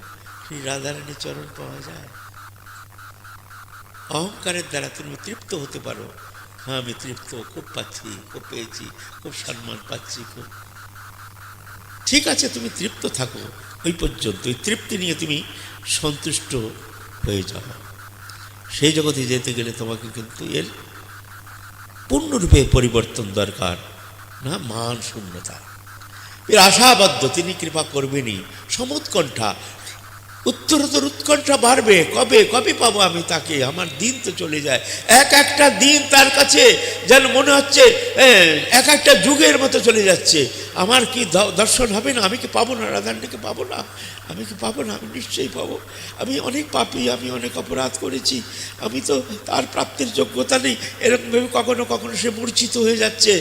S1: শ্রী রাধারানীর চরণ পাওয়া যায়? অহংকারের দ্বারা তুমি তৃপ্ত হতে পারো, হ্যাঁ আমি তৃপ্ত, খুব পাচ্ছি, খুব পেয়েছি, খুব সম্মান পাচ্ছি, খুব ঠিক আছে, তুমি তৃপ্ত থাকো, ওই পর্যন্ত ওই তৃপ্তি নিয়ে তুমি সন্তুষ্ট হয়ে যাও। সেই জগতে যেতে গেলে তোমাকে কিন্তু এর পূর্ণরূপে পরিবর্তন দরকার, না মান শূন্যতা। এর আশাবদ্ধ, তিনি কৃপা করবেনই, সমুৎকণ্ঠা, উত্তরোত্তর উৎকণ্ঠা বাড়বে, কবে কবে পাবো আমি তাকে, আমার দিন তো চলে যায়, এক একটা দিন তার কাছে যেন মনে হচ্ছে এক একটা যুগের মতো চলে যাচ্ছে। আমার কি দর্শন হবে না? আমি কি পাবো না রাধারানীকে? পাবো না? আমি কি পাবো না? আমি নিশ্চয়ই পাবো। আমি অনেক পাপী, আমি অনেক অপরাধ করেছি, আমি তো তার প্রাপ্তির যোগ্যতা নেই, এরকমভাবে কখনো কখনো সে মূর্ছিত হয়ে যাচ্ছে,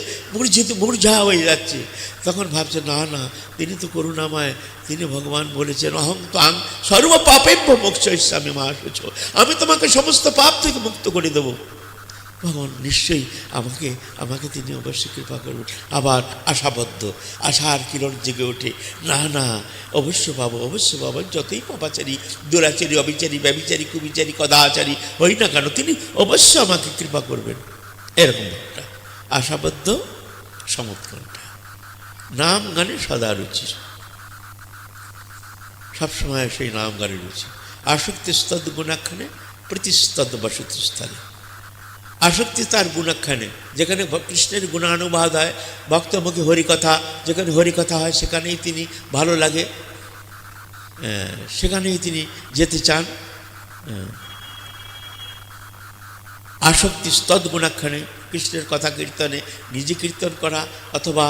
S1: মূর্ঝা হয়ে যাচ্ছে। তখন ভাবছে না না, তিনি তো করুণাময়, তিনি ভগবান বলেছেন অহং তাং সর্ব পাপেভ্য মোক্ষয়িষ্যামি মা শুচো, আমি তোমাকে সমস্ত পাপ থেকে মুক্ত করে দেবো। ভগবান নিশ্চয়ই আমাকে আমাকে তিনি অবশ্যই কৃপা করবেন। আবার আশাবদ্ধ, আশার কিরণ জেগে ওঠে, না না অবশ্য পাবো, অবশ্য পাবো, যতই পাপাচারী, দুরাচারী, অবিচারী, ব্যবিচারী, কুবিচারী, কদাচারী হই না কেন, তিনি অবশ্য আমাকে কৃপা করবেন। এরকম একটা আশাবদ্ধ, সমুৎকণ্ঠা, নাম গানে সদা রুচি, সবসময় সেই নাম গানে রুচি। আসক্তি স্তদ গুণাখ্যানে প্রতিস্তদ বসতি স্থলে, আসক্তি তার গুণাখ্যানে, যেখানে কৃষ্ণের গুণানুবাদ হয়, ভক্তমুখী হরিকথা, যেখানে হরিকথা হয় সেখানেই তিনি ভালো লাগে, সেখানেই তিনি যেতে চান। আসক্তি স্তদ গুণাখ্যানে, কৃষ্ণের কথা কীর্তনে, নিজে কীর্তন করা অথবা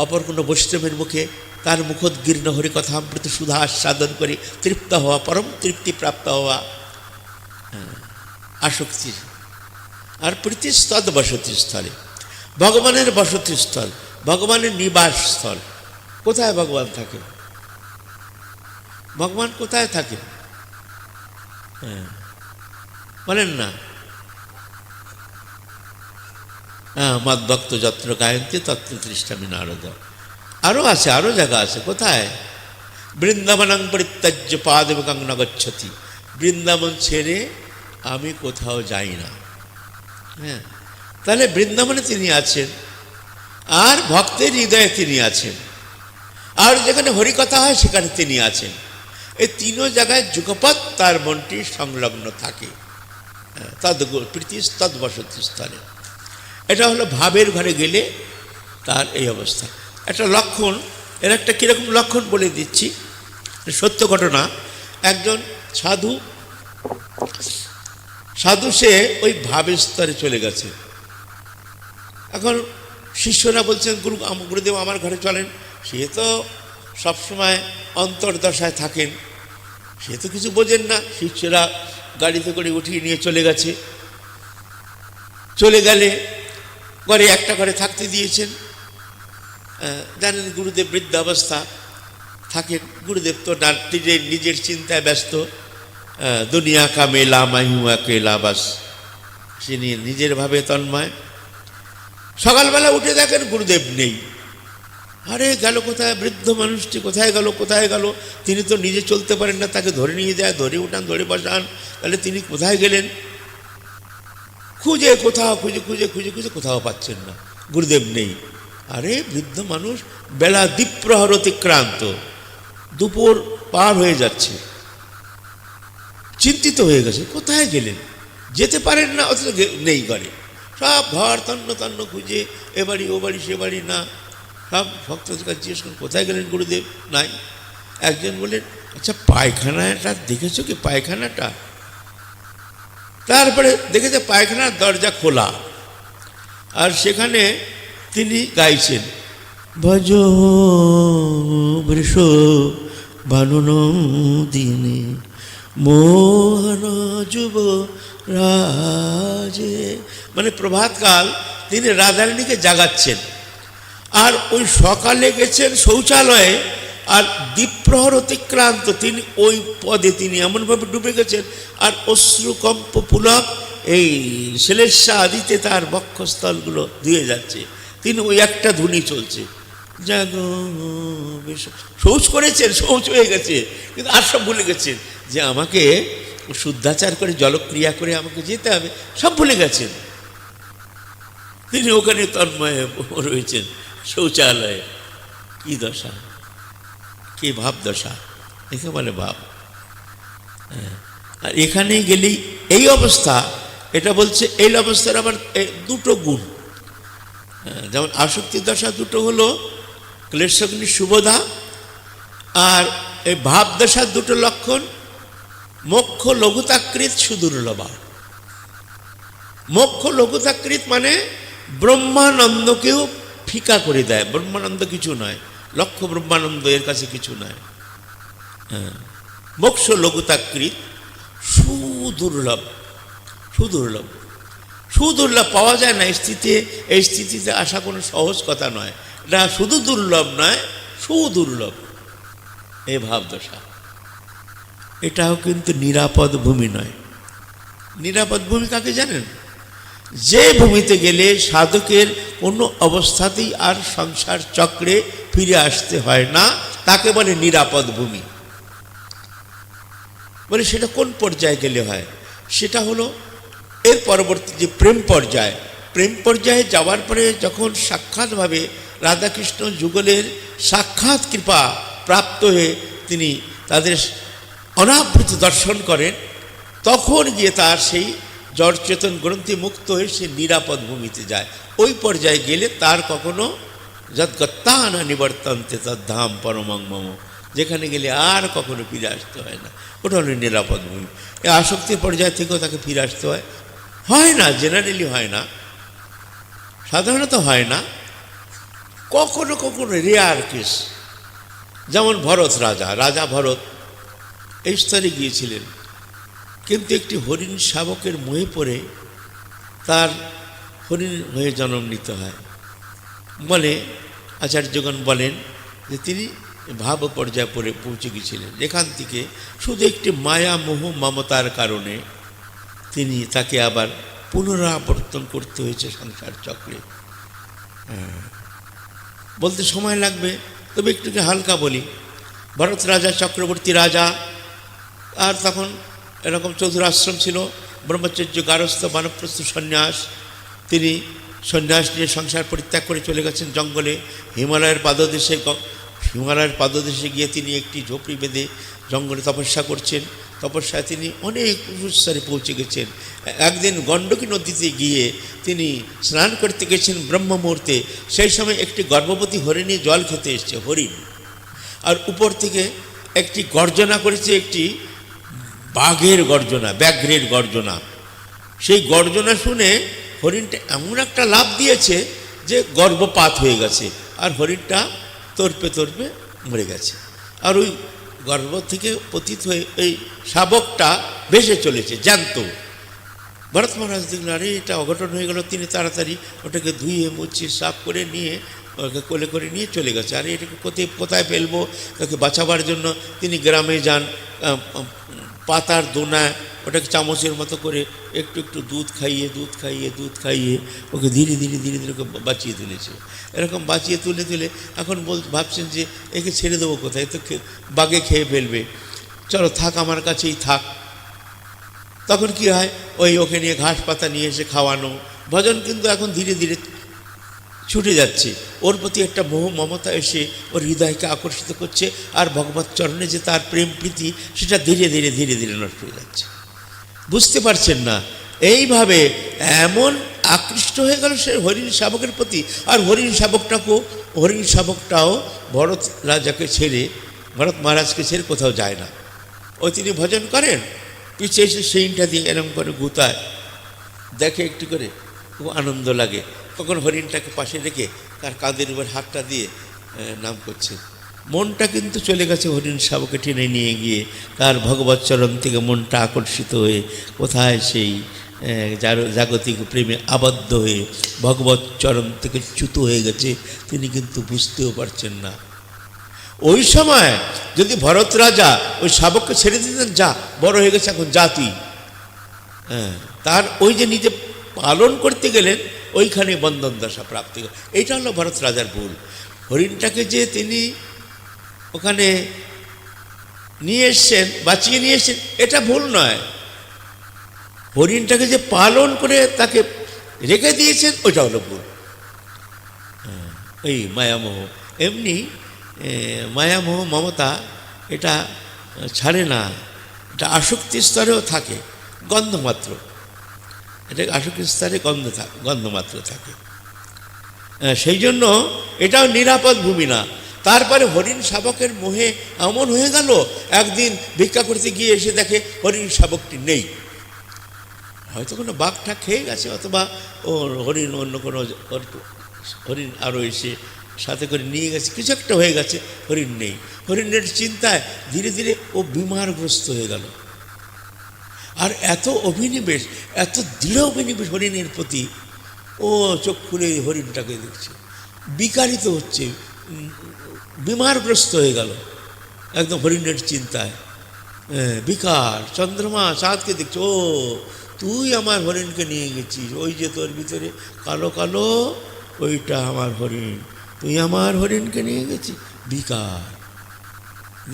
S1: অপর কোনো বৈষ্ণবের মুখে তার মুখোদ্গীর্ণ হরিকথা অমৃত সুধা আস্বাদন করে তৃপ্ত হওয়া, পরম তৃপ্তি প্রাপ্ত হওয়া আসক্তির। আর প্রীতিস্তদ বসতি স্থলে, ভগবানের বসতি স্থল, ভগবানের নিবাস স্থল। কোথায় ভগবান থাকেন? ভগবান কোথায় থাকেন? বলেন না, মদ্ভক্ত যত্র গায়ন্তি তত্র তৃষ্ণামি নারদ। আরও আছে, আরও জায়গা আছে। কোথায়? বৃন্দাবনং পরিত্যাজ্য পাদবেগং ন গচ্ছতি, বৃন্দাবন ছেড়ে আমি কোথাও যাই না। হ্যাঁ, তাহলে বৃন্দাবনে তিনি আছেন, আর ভক্তের হৃদয়ে তিনি আছেন, আর যেখানে হরিকথা হয় সেখানে তিনি আছেন। এই তিনও জায়গায় যুগপৎ তার মনটি সংলগ্ন থাকে। তদ প্রীতি তদ বসতি স্থলে, এটা হলো ভাবের ঘরে গেলে তার এই অবস্থা। একটা লক্ষণ, এর একটা কীরকম লক্ষণ বলে দিচ্ছি, সত্য ঘটনা। একজন সাধু, সে ওই ভাবের স্তরে চলে গেছে। এখন শিষ্যরা বলছেন গুরুদেব আমার ঘরে চলেন। সে তো সবসময় অন্তর্দশায় থাকেন, সে তো কিছু বোঝেন না। শিষ্যরা গাড়িতে করে উঠিয়ে নিয়ে চলে গেছে। চলে গেলে ঘরে একটা ঘরে থাকতে দিয়েছেন। জানেন গুরুদেব বৃদ্ধাবস্থা, থাকেন। গুরুদেব তো নিজের চিন্তায় ব্যস্ত, দুনিয়া কা মেলা মাহুয়া কেলা, বাস তিনি নিজের ভাবে তন্ময়। সকালবেলা উঠে দেখেন গুরুদেব নেই। আরে গেল কোথায়, বৃদ্ধ মানুষটি কোথায় গেল, কোথায় গেল? তিনি তো নিজে চলতে পারেন না, তাকে ধরে নিয়ে যায়, ধরে উঠান, ধরে বসান, তাহলে তিনি কোথায় গেলেন? খুঁজে কোথাও খুঁজে খুঁজে খুঁজে খুঁজে কোথাও পাচ্ছেন না, গুরুদেব নেই। আরে বৃদ্ধ মানুষ, বেলা দ্বীপ্রহর অতিক্রান্ত, দুপুর পার হয়ে যাচ্ছে, চিন্তিত হয়ে গেছে, কোথায় গেলেন? যেতে পারেন না, অথচ নেই ঘরে। সব ঘর তন্ন তন্ন খুঁজে, এ বাড়ি ও বাড়ি সে বাড়ি না, সব ভক্তদের কাছে জিজ্ঞেস করেন কোথায় গেলেন গুরুদেব, নাই। একজন বললেন, আচ্ছা পায়খানাটা দেখেছো কি, পায়খানাটা? তারপরে দেখেছে পায়খানার দরজা খোলা, আর সেখানে তিনি গাইছেন, ভজ বৃষ বানন দিনে মোহন যুব রাজে। মানে প্রভাতকাল তিনি রাধারানীকে জাগাচ্ছেন, আর ওই সকালে গেছেন শৌচালয়ে, আর দ্বীপ্রহর অতিক্রান্ত তিনি ওই পদে তিনি এমনভাবে ডুবে গেছেন, আর অশ্রুকম্প পুলক এই শ্লেষা আদিতে তার বক্ষস্থলগুলো ধুয়ে যাচ্ছে, তিনি ওই একটা ধুনি চলছে, জাগ শৌচ করেছেন, শৌচ হয়ে গেছে, কিন্তু আর সব ভুলে গেছেন যে আমাকে শুদ্ধাচার করে জলক্রিয়া করে আমাকে যেতে হবে, সব ভুলে গেছেন। তিনি ওখানে তন্ময়ে রয়েছেন শৌচালয়ে। কি দশা, কি ভাব দশা, একে বলে ভাব। আর এখানে গেলেই এই অবস্থা, এটা বলছে এই অবস্থার আবার দুটো গুণ, যেমন আসক্তির দশা দুটো হলো ক্লেশগ্নি সুবোধা, আর এই ভাব দশার দুটো লক্ষণ, মোক্ষ লঘুতাকৃত সুদুর্লভা। মোক্ষ লঘুতাকৃত মানে ব্রহ্মানন্দকেও ফিকা করে দেয়, ব্রহ্মানন্দ কিছু নয়, লক্ষ্য ব্রহ্মানন্দ এর কাছে কিছু নয়। হ্যাঁ, মোক্ষ লঘুতাকৃত সুদুর্লভ, সুদুর্লভ, সুদুর্লভ পাওয়া যায় না এই স্থিতিতে আসা কোনো সহজ কথা নয়, এটা শুধু দুর্লভ নয়, সুদুর্লভ এই ভাবদশা। এটাও কিন্তু নিরাপদ ভূমি নয়। নিরাপদ ভূমি কাকে জানেন? যে ভূমিতে গেলে সাধকের কোনো অবস্থাতেই আর সংসার চক্রে ফিরে আসতে হয় না, তাকে বলে নিরাপদ ভূমি। বলে সেটা কোন পর্যায়ে গেলে হয়? সেটা হলো এর পরবর্তী যে প্রেম পর্যায়, প্রেম পর্যায়ে যাওয়ার পরে যখন সাক্ষাৎভাবে রাধাকৃষ্ণ যুগলের সাক্ষাৎ কৃপা প্রাপ্ত হয়ে তিনি তাদের অনাবৃত দর্শন করেন, তখন গিয়ে তার সেই জড়চেতন গ্রন্থি মুক্ত হয়ে সে নিরাপদ ভূমিতে যায়। ওই পর্যায়ে গেলে তার কখনো যদ্গত্তা না নিবর্তন্তে তদ্ধাম পরমং মম, যেখানে গেলে আর কখনো ফিরে আসতে হয় না, ওটা হলো নিরাপদ ভূমি। এই আসক্তির পর্যায় থেকেও তাকে ফিরে আসতে হয় না, জেনারেলি হয় না, সাধারণত হয় না, কখনো কখনো রেয়ার কেস। যেমন ভরত রাজা ভরত এই স্তরে গিয়েছিলেন, কিন্তু একটি হরিণ শাবকের মোহে পড়ে তার হরিণ হয়ে জন্ম নিতে হয় বলে আচার্যগণ বলেন যে তিনি ভাব পর্যায়ে পৌঁছে গিয়েছিলেন, যেখান থেকে শুধু একটি মায়া মোহ মমতার কারণে তাকে আবার পুনরাবর্তন করতে হয়েছে সংসার চক্রে। বলতে সময় লাগবে, তবে একটুকে হালকা বলি। ভরত রাজা চক্রবর্তী রাজা, আর তখন এরকম চতুরাশ্রম ছিল, ব্রহ্মচর্য, গারস্থ, বানপ্রস্থ, সন্ন্যাস। তিনি সন্ন্যাস নিয়ে সংসার পরিত্যাগ করে চলে গেছেন জঙ্গলে, হিমালয়ের পাদদেশে গিয়ে তিনি একটি ঝোপড়ি বেঁধে জঙ্গলে তপস্যা করছেন। তপস্যায় তিনি অনেক উচ্চস্তরে পৌঁছে গেছেন। একদিন গণ্ডকী নদীতে গিয়ে তিনি স্নান করতে গেছেন ব্রহ্ম মুহূর্তে, সেই সময় একটি গর্ভবতী হরিণী জল খেতে এসছে, হরিণ, আর উপর থেকে একটি গর্জনা করেছে, একটি বাঘের গর্জনা, ব্যাঘ্রের গর্জনা। সেই গর্জনা শুনে হরিণটা এমন একটা লাফ দিয়েছে যে গর্ভপাত হয়ে গেছে, আর হরিণটা তর্পে তর্পে মরে গেছে। আর ওই গর্ভ থেকে পতিত হয়ে এই শাবকটা ভেসে চলেছে জ্যান্ত। ভরত মহারাজ দেখলেন, আরে এটা অঘটন হয়ে গেল। তিনি তাড়াতাড়ি ওটাকে ধুয়ে মুছিয়ে সাফ করে নিয়ে ওকে কোলে করে নিয়ে চলে গেছে। আর এটাকে কোথায় কোথায় ফেলবো, তাকে বাঁচাবার জন্য তিনি গ্রামে যান, পাতার দোনায় ওটাকে চামচের মতো করে একটু একটু দুধ খাইয়ে ওকে ধীরে ধীরে ওকে বাঁচিয়ে তুলেছে। এরকম বাঁচিয়ে তুলে এখন ভাবছেন যে একে ছেড়ে দেবো কোথায়, তো বাঘে খেয়ে ফেলবে, চলো থাক আমার কাছেই থাক। তখন কি হয়, ওকে নিয়ে ঘাস পাতা নিয়ে এসে খাওয়ানো। ভজন কিন্তু এখন ধীরে ধীরে ছুটে যাচ্ছে, ওর প্রতি একটা মোহ মমতা এসে ওর হৃদয়কে আকর্ষিত করছে, আর ভগবত চরণে যে তার প্রেম প্রীতি সেটা ধীরে ধীরে নষ্ট হয়ে যাচ্ছে, বুঝতে পারছেন না। এইভাবে এমন আকৃষ্ট হয়ে গেল সে হরিণ শাবকের প্রতি। আর হরিণ শাবকটাও ভরত রাজাকে ছেড়ে, ভরত মহারাজকে ছেড়ে কোথাও যায় না। তিনি ভজন করেন, পিছিয়ে এসে সেইটা দিয়ে এরম করে গুতায়, দেখে একটু করে, খুব আনন্দ লাগে। তখন হরিণটাকে পাশে রেখে তার কাঁধের উপর হাতটা দিয়ে নাম করছে। মনটা কিন্তু চলে গেছে হরিণ শাবকে টেনে নিয়ে গিয়ে, তার ভগবত চরণ থেকে মনটা আকর্ষিত হয়ে কোথায় সেই জাগতিক প্রেমে আবদ্ধ হয়ে ভগবত চরণ থেকে চ্যুত হয়ে গেছে, তিনি কিন্তু বুঝতেও পারছেন না। ওই সময় যদি ভরত রাজা ওই শাবককে ছেড়ে দিতেন, যা বড় হয়ে গেছে এখন যা তুই, তার ওই যে নিজে পালন করতে গেলেন, ওইখানে বন্ধন দশা প্রাপ্তি। এইটা হলো ভরত রাজার ভুল। হরিণটাকে যে তিনি ওখানে নিয়ে এসছেন, বাঁচিয়ে নিয়ে এসছেন, এটা ভুল নয়। হরিণটাকে যে পালন করে তাকে রেখে দিয়েছেন, ওইটা হলো ভুল। এই মায়ামোহ, এমনি মায়ামোহ মমতা এটা ছাড়ে না, এটা আসক্তি স্তরেও থাকে, গন্ধমাত্র। এটা আসক্তি স্তরে গন্ধমাত্র থাকে। সেই জন্য এটাও নিরাপদ ভূমি না। তারপরে হরিণ শাবকের মোহে এমন হয়ে গেল, একদিন ভিক্ষা করতে গিয়ে এসে দেখে হরিণ শাবকটি নেই। হয়তো কোনো বাঘটা খেয়ে গেছে, অথবা ওর হরিণ অন্য কোনো হরিণ আরও এসে সাথে করে নিয়ে গেছে, কিছু একটা হয়ে গেছে, হরিণ নেই। হরিণের চিন্তায় ধীরে ধীরে ও বিমারগ্রস্ত হয়ে গেল। আর এত অভিনিবেশ, এত দৃঢ় অভিনিবেশ হরিণের প্রতি, ও চোখ খুলে হরিণটাকে দেখছে, বিকারিত হচ্ছে, বিমারগ্রস্ত হয়ে গেল একদম হরিণের চিন্তায়। বিকার, চন্দ্রমা চাঁদকে দেখছে, ও তুই আমার হরিণকে নিয়ে গেছিস, ওই যে তোর ভিতরে কালো কালো, ওইটা আমার হরিণ, তুই আমার হরিণকে নিয়ে গেছিস। বিকার।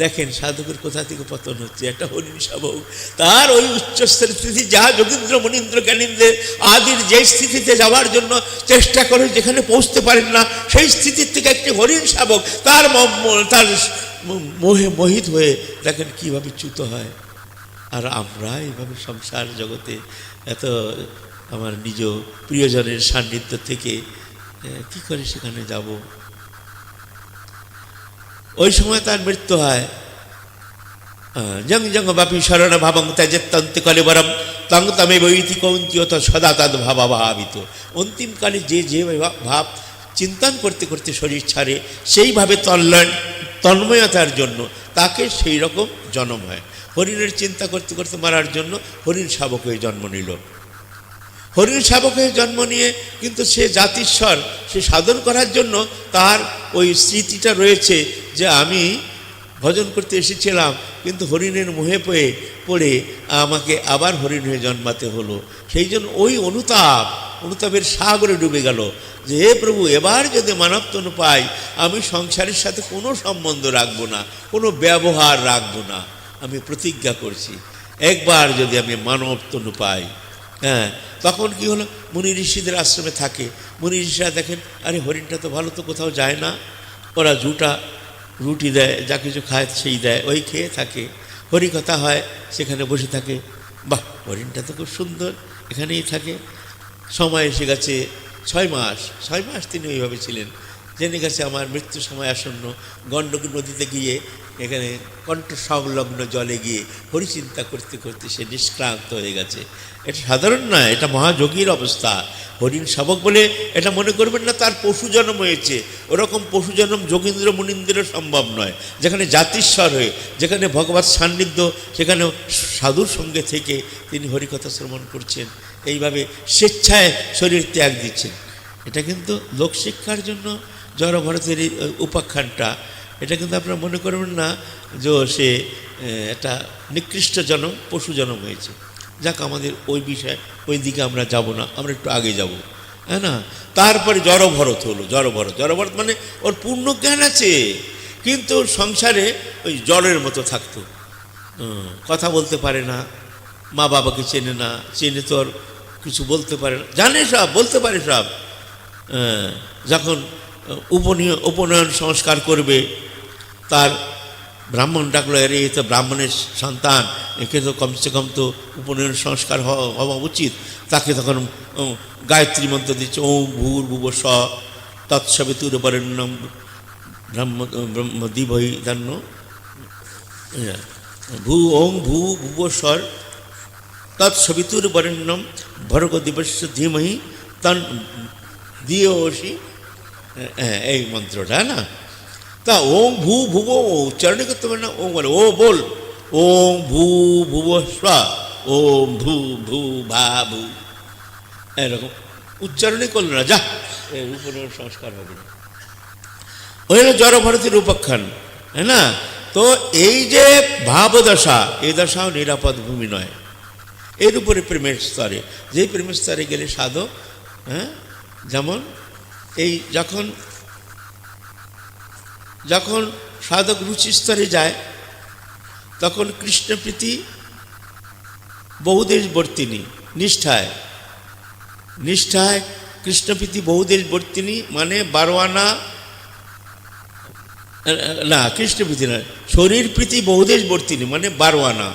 S1: দেখেন সাধকের কোথা থেকে পতন হচ্ছে। একটা হরিণ শাবক তার ওই উচ্চস্তরের স্থিতি, যা যোগীন্দ্র মনীন্দ্র জ্ঞানীন্দ্রের আদির যে স্থিতিতে যাওয়ার জন্য চেষ্টা করে, যেখানে পৌঁছতে পারেন না, সেই স্থিতির থেকে একটি হরিণ শাবক তার মোহে মোহিত হয়ে দেখেন কীভাবে চ্যুত হয়। আর আমরা এইভাবে সংসার জগতে এত আমার নিজ প্রিয়জনের সান্নিধ্য থেকে কি করে সেখানে যাব। ওই সময় তার মৃত্যু হয়। জং জং বাপি শরণ ভাবং ত্যাজেত্তন্তে কলেবরম তং তমে বৈতি কৌন্তিয়ত সদা তদ ভাবাভাবিত। অন্তিমকালে যে ভাব চিন্তন করতে করতে শরীর ছাড়ে, সেইভাবে তন্ময়তার জন্য তাকে সেই রকম জন্ম হয়। হরিণের চিন্তা করতে করতে মারার জন্য হরিণ শাবক হয়ে জন্ম নিল। হরিণ শাবক হয়ে জন্ম নিয়ে কিন্তু সে জাতিস্বর, সে সাধন করার জন্য তার ওই স্মৃতিটা রয়েছে যে আমি ভজন করতে এসেছিলাম, কিন্তু হরিণের মোহে পড়ে আমাকে আবার হরিণ হয়ে জন্মাতে হলো। সেই জন্য ওই অনুতাপের সাগরে ডুবে গেল যে হে প্রভু, এবার যদি মানবতনু পাই, আমি সংসারের সাথে কোনো সম্বন্ধ রাখবো না, কোনো ব্যবহার রাখবো না। আমি প্রতিজ্ঞা করছি, একবার যদি আমি মানবতনু পাই। তখন কি হলো, মুনি ঋষিদের আশ্রমে থাকে। মুনি ঋষিরা দেখেন, আরে হরিণটা তো ভালো, তো কোথাও যায় না, ওরা রুটি দেয়, যা কিছু খায় সেই দেয়, ওই খেয়ে থাকে, হরিকথা হয়, সেখানে বসে থাকে। বাহ, হরিণটা তো খুব সুন্দর, এখানেই থাকে। সময় এসে গেছে 6 মাস তিনি ওইভাবে ছিলেন। জেনে গেছে আমার মৃত্যু সময় আসন্ন। গণ্ডকী নদীতে গিয়ে এখানে কণ্ঠ সংলগ্ন জলে গিয়ে হরিচিন্তা করতে করতে সে নিষ্ক্রান্ত হয়ে গেছে। এটা সাধারণ নয়, এটা মহাযোগীর অবস্থা। হরিণ শাবক বলে এটা মনে করবেন না তার পশু জন্ম হয়েছে। ওরকম পশু জন্ম যোগীন্দ্র মুনীন্দ্রের সম্ভব নয়। যেখানে জাতিস্বর হয়ে, যেখানে ভগবত সান্নিধ্য, সেখানে সাধুর সঙ্গে থেকে তিনি হরিকথা শ্রবণ করছেন, এইভাবে স্বেচ্ছায় শরীর ত্যাগ দিচ্ছেন। এটা কিন্তু লোকশিক্ষার জন্য জড়ভরতের এই উপাখ্যানটা, এটা কিন্তু আপনারা মনে করবেন না যে সে একটা নিকৃষ্ট জনম, পশু জনম হয়েছে। যাক, আমাদের ওই বিষয়ে ওই দিকে আমরা যাব না, আমরা একটু আগে যাব, হ্যাঁ না। তারপরে জড়ভরত হলো। জড়ভরত মানে ওর পূর্ণ জ্ঞান আছে, কিন্তু সংসারে ওই জড়ের মতো থাকতো, কথা বলতে পারে না, মা বাবাকে চেনে না, চেনে তো আর কিছু বলতে পারে না, জানে সব, বলতে পারে সব। যখন উপনয়ন সংস্কার করবে, তার ব্রাহ্মণ ডাকলো, এর এই তো ব্রাহ্মণের সন্তান, একে তো কমসে কম তো উপনয়ন সংস্কার হওয়া উচিত। তাকে তখন গায়ত্রী মন্ত্র দিচ্ছে, ওম ভূর্ভুবঃ স্বঃ তৎসবিতুর্বরেণ্যং ব্রহ্ম দিবৈ ধান্য ওং ভূর্ভুবঃ স্বঃ তৎসবিতুর্বরেণ্যং ভর্গো দেবস্য ধীমহি তন ধিয়োসি, এই মন্ত্রটা না। তা ওং ভূ ভুব উচ্চারণই করতে পারে না, ওং বলে ও বল, ওং ভূ ভুব স্বা, ওম ভূ ভূ ভা ভূ, এরকম উচ্চারণই করল না, যা এর উপরে সংস্কার হবে না। ওই হলো জড়ভরতের উপাখ্যান, হ্যাঁ না। তো এই যে ভাবদশা, এই দশাও নিরাপদ ভূমি নয়। এর উপরে প্রেমের স্তরে, যেই প্রেমের স্তরে গেলে সাধক, হ্যাঁ, যেমন এই যখন সাধক রুচি স্তরে যায়, তখন কৃষ্ণপ্রীতি বহুদেশবর্তিনী, নিষ্ঠায় কৃষ্ণপ্রীতি বহুদেশবর্তিনী, মানে 12 আনা না, কৃষ্ণপ্রীতি নয়, শরীর প্রীতি বহুদেশবর্তিনী মানে 12 আনা,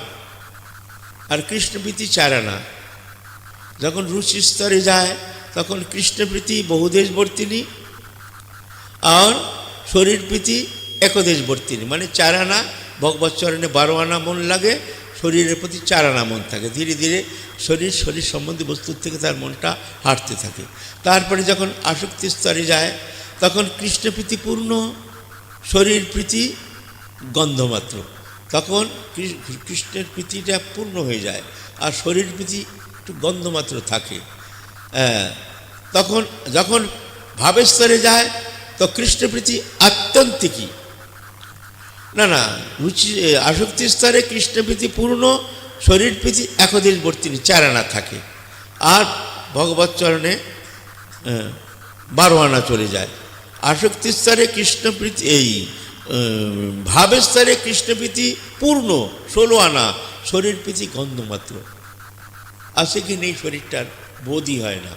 S1: আর কৃষ্ণপ্রীতি 4 আনা। যখন রুচি স্তরে যায়, তখন কৃষ্ণপ্রীতি বহুদেশবর্তিনী আর শরীর প্রীতি একদেশবর্তিনী, মানে 4 আনা। ভগবৎ চরণে 12 আনা মন লাগে, শরীরের প্রতি 4 আনা মন থাকে। ধীরে ধীরে শরীর সম্বন্ধী বস্তুর থেকে তার মনটা হাঁটতে থাকে। তারপরে যখন আসক্তি স্তরে যায়, তখন কৃষ্ণপ্রীতি পূর্ণ, শরীর প্রীতি গন্ধমাত্র। তখন কৃষ্ণের প্রীতিটা পূর্ণ হয়ে যায়, আর শরীর প্রীতি একটু গন্ধমাত্র থাকে। তখন যখন ভাবের স্তরে যায়, তো কৃষ্ণপ্রীতি আত্যন্তিকী, না রুচি আসক্তি স্তরে কৃষ্ণপ্রীতি পূর্ণ, শরীর প্রীতি একদেশবর্তিনী 4 আনা থাকে। আর ভগবৎ চরণে 12 আনা চলে যায়। আসক্তি স্তরে কৃষ্ণপ্রীতি, এই ভাবের স্তরে কৃষ্ণপ্রীতি পূর্ণ 16 আনা, শরীর প্রীতি গন্ধমাত্র। আছে কি নেই, শরীরটার বোধই হয় না।